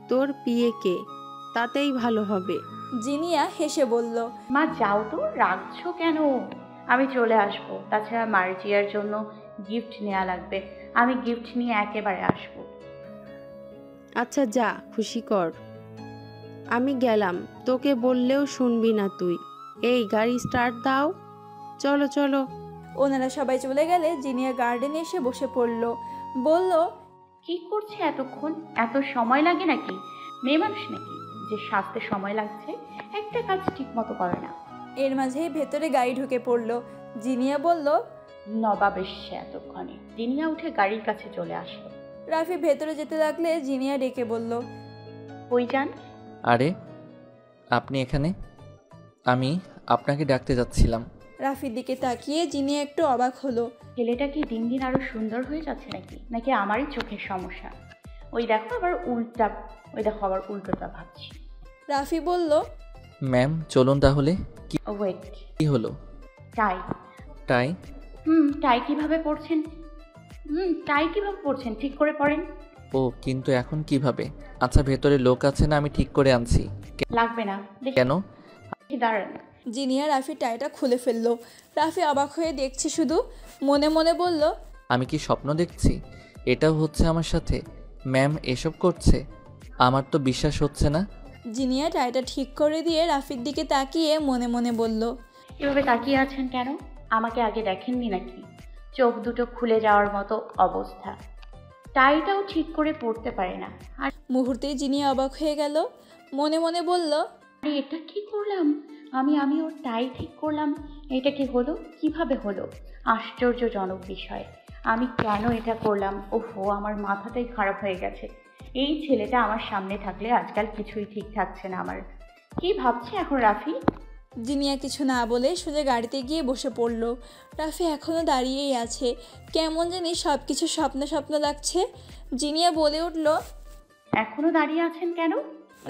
তোর পিয়েকে, তাতেই ভালো হবে। জিনিয়া হেসে বলল, মা যাও তো, রাখছো কেন? আমি চলে আসবো। তাছাড়া মার্জিয়ার জন্য গিফট নেওয়া লাগবে, আমি গিফট নিয়ে একেবারে আসবো। আচ্ছা যা, খুশি কর। আমি গেলাম, তোকে বললেও শুনবি না তুই। এই গাড়ি স্টার্ট দাও, চলো চলো। ওনারা সবাই চলে গেলে জিনিয়া গার্ডেনে এসে বসে পড়ল। বলল, কি করছে এতক্ষণ? এত সময় লাগে নাকি? মেয়ে মানুষ নাকি যে সাজতে সময় লাগছে? একটা কাজ ঠিক মতো করে না। এর মাঝেই ভেতরে গাড়ি ঢুকে পড়ল। জিনিয়া বলল, নবাব এসছে এতক্ষণে। দিনিয়া উঠে গাড়ির কাছে চলে আসলো। রাফি ভেতরে যেতে লাগলে জিনিয়া ডেকে বলল, কই যান? আরে আপনি এখানে? আমি আপনাকে ডাকতে যাচ্ছিলাম। রাফির দিকে তাকিয়ে জিনিয়া একটু অবাক হলো। ছেলেটা কি দিন দিন আরো সুন্দর হয়ে যাচ্ছে নাকি? নাকি আমারই চোখের সমস্যা? ওই দেখো আবার উল্টোটা ভাবছি। রাফি বলল, ম্যাম চলুন তাহলে। ওয়েট, কি হলো? টাই। টাই? টাই কিভাবে পড়ছেন? ঠিক করে পড়েন। ও কিন্তু এখন কিভাবে? আচ্ছা ভেতরে লোক আছে না, আমি ঠিক করে আনছি। লাগবে না। কেন? দাঁড়ান। জিনিয়া রাফির টাইটা খুলে ফেললো। রাফি অবাক হয়ে দেখছে শুধু, মনে মনে বলল, আমি কি স্বপ্ন দেখছি? এটাও হচ্ছে আমার সাথে? ম্যাম এসব করছে? আমার তো বিশ্বাস হচ্ছে না। জিনিয়া টাইটা ঠিক করে দিয়ে রাফির দিকে তাকিয়ে মনে মনে বলল, এভাবে তাকিয়ে আছেন কেন? আমাকে আগে দেখেননি নাকি? চোখ দুটো খুলে যাওয়ার মতো অবস্থা। টাইটাও ঠিক করে পড়তে পারে না। আর মুহূর্তেই জিনিয়া অবাক হয়ে গেল। মনে মনে বলল, এটা কি করলাম আমি ওর টাই ঠিক করলাম। এটা কি হলো? কিভাবে হলো? আশ্চর্যজনক বিষয়। আমি কেন এটা করলাম? ওহো, আমার মাথাটাই খারাপ হয়ে গেছে। এই ছেলেটা আমার সামনে থাকলে আজকাল কিছুই ঠিক থাকছে না আমার। কি ভাবছে এখন রাফি? জিনিয়া কিছু না বলে সোজা গাড়িতে গিয়ে বসে পড়ল। রাফি এখনও দাঁড়িয়েই আছে। কেমন জানি সব কিছু স্বপ্ন লাগছে। জিনিয়া বলে উঠল, এখনো দাঁড়িয়ে আছেন কেন?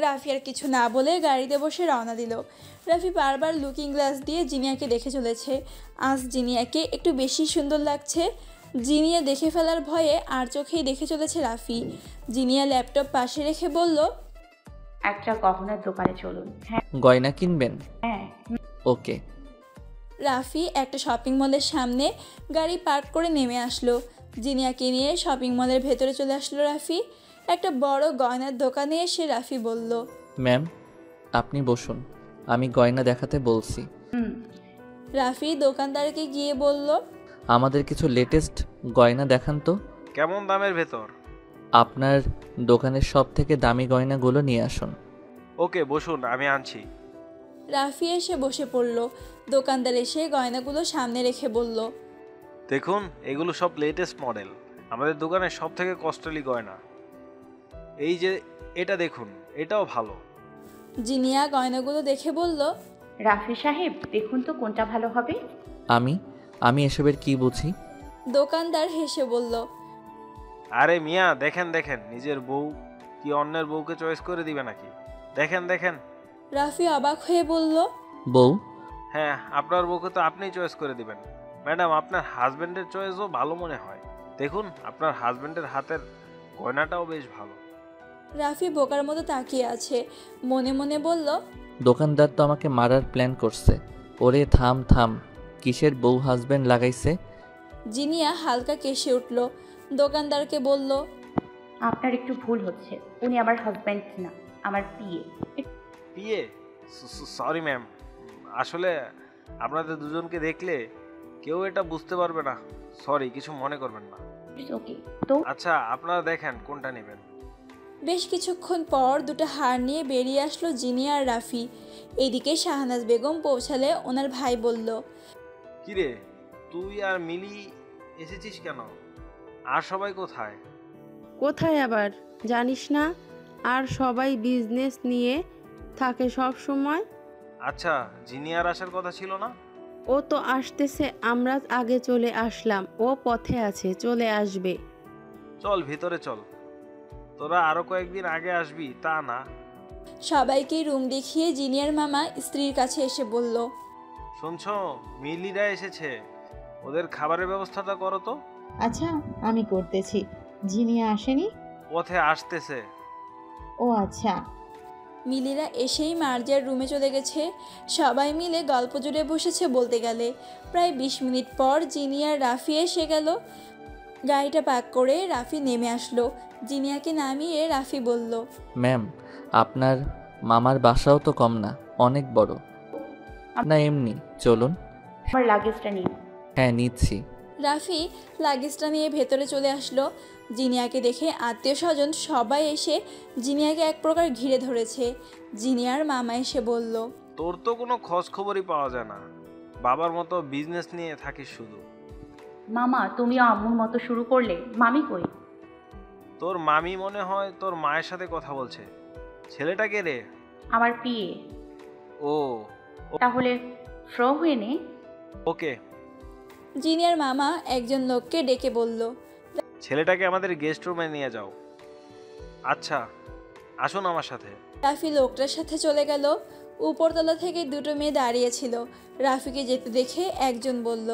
রাফি আর কিছু না বলে গাড়িতে বসে রওনা দিল। রাফি বারবার লুকিং গ্লাস দিয়ে জিনিয়াকে দেখে চলেছে। আজ জিনিয়াকে একটু বেশি সুন্দর লাগছে। জিনিয়া দেখে ফেলার ভয়ে আর চোখেই দেখে চলেছে রাফি। জিনিয়া ল্যাপটপ পাশে রেখে বলল, একটা গহনার দোকানে চলুন। হ্যাঁ গয়না কিনবেন? হ্যাঁ। ওকে। রাফি একটা শপিং মলের সামনে গাড়ি পার্ক করে নেমে আসলো। জিনিয়াকে নিয়ে শপিং মলের ভেতরে চলে আসলো রাফি। একটা বড় গয়নার দোকানে এসে রাফি বলল, ম্যাম আপনি বসুন, আমি গয়না দেখাতে বলছি। রাফি দোকানদারকে গিয়ে বলল, আমাদের কিছু লেটেস্ট গয়না দেখান তো। কেমন দামের ভেতর? আপনার দোকানের সব থেকে দামি গয়নাগুলো নিয়ে আসুন। ওকে বসুন, আমি আনছি। রাফি এসে বসে পড়ল। দোকানদার এসে গয়নাগুলো সামনে রেখে বলল, দেখুন এগুলো সব লেটেস্ট মডেল, আমাদের দোকানের সব থেকে কস্টলি গয়না। এই যে এটা দেখুন, এটাও ভালো। জিনিয়া গয়নাগুলো দেখে বলল, রাফি সাহেব দেখুন তো কোনটা ভালো হবে। আমি এসবের কি বুঝি? দোকানদার হেসে বলল, আরে মিয়া দেখেন নিজের বউ কি অন্যের বউকে চয়েস করে দিবে নাকি? দেখেন। রাফি অবাক হয়ে বলল, বউ? হ্যাঁ, আপনার বউকে তো আপনিই চয়েস করে দিবেন। ম্যাডাম আপনার হাজবেন্ডের চয়েসও ভালো মনে হয়। দেখুন আপনার হাজবেন্ডের হাতের গয়নাটাও বেশ ভালো। রাফি বোকার মতো তাকিয়ে আছে। মনে মনে বলল, দোকানদার তো আমাকে মারার প্ল্যান করছে। ওরে থাম, কিসের বউ হাজবেন্ড লাগাইছে? জিনিয়া হালকা কেসে উঠল। দোকানদারকে বলল, আপনার একটু ভুল হচ্ছে, উনি আমার হাজব্যান্ড না, আমার পিএ। পিএ? সরি ম্যাম, আসলে আপনাদের দুজনকে দেখলে কেউ এটা বুঝতে পারবে না। সরি, কিছু মনে করবেন না। ওকে তো আচ্ছা আপনারা দেখেন কোনটা নেবেন। বেশ কিছুক্ষণ পর দুটো হার নিয়ে বেরিয়ে আসলো জিনিয়া আর রাফি। এদিকে শাহনাজ বেগম পৌঁছালে ওনার ভাই বলল, কিরে তুই আর মিলি এসেছিস কেন? আর সবাই কোথায়? কোথায় আবার, জানিস না? আর সবাই বিজনেস নিয়ে থাকে সব সময়। আচ্ছা জিনিয়ার আসার কথা ছিল না? ও তো আসতেছে, আমরা আগে চলে আসলাম, ও পথে আছে, চলে আসবে। চল ভিতরে চল, তোরা আরো কয়েকদিন আগে আসবি তা না। সবাইকে রুম দেখিয়ে জিনিয়ার মামা স্ত্রীর কাছে এসে বলল, শুনছো মিলিরা এসেছে, ওদের খাবারের ব্যবস্থাটা করো তো। আচ্ছা আমি করতেছি। জিনিয়া আসেনি? পথে আসতেছে। ও আচ্ছা। মিলিরা এসেই মার্জিয়ার রুমে চলে গেছে। সবাই মিলে গল্প জুড়ে বসেছে বলতে গেলে। প্রায় 20 মিনিট পর জিনিয়ার রাফি এসে গেল। গাড়িটা পার্ক করে রাফি নেমে আসলো। জিনিয়াকে নামিয়ে রাফি বলল, ম্যাম আপনার মামার বাসাও তো কম না, অনেক বড়। না এমনি চলুন। আমার লাগেজটা নিন। হ্যাঁ নিচ্ছি। রাফি লাগেজটা নিয়ে ভেতরে চলে আসলো। জিনিয়াকে দেখে আত্মীয় স্বজন সবাই এসে জিনিয়াকে এক প্রকার ঘিরে ধরেছে। জিনিয়ার মামা এসে বলল, তোর তো কোনো খোঁজ খবরই পাওয়া যায় না, বাবার মতো বিজনেস নিয়ে থাকিস শুধু। মামা তুমিও আম্মুর মতো শুরু করলে। মামি কই? তোর মামি মনে হয় তোর মায়ের সাথে কথা বলছে। ছেলেটা কে রে? আমার পিয়ে। ও তাহলে ফ্রো হয়ে নে। ওকে। জিনিয়ার মামা একজন লোককে ডেকে বলল, ছেলেটাকে আমাদের গেস্ট রুমে নিয়ে যাও। আচ্ছা আসুন আমার সাথে। রাফি লোকটার সাথে চলে গেল। উপরতলা থেকে দুটো মেয়ে দাঁড়িয়েছিল। রাফিকে যেতে দেখে একজন বলল,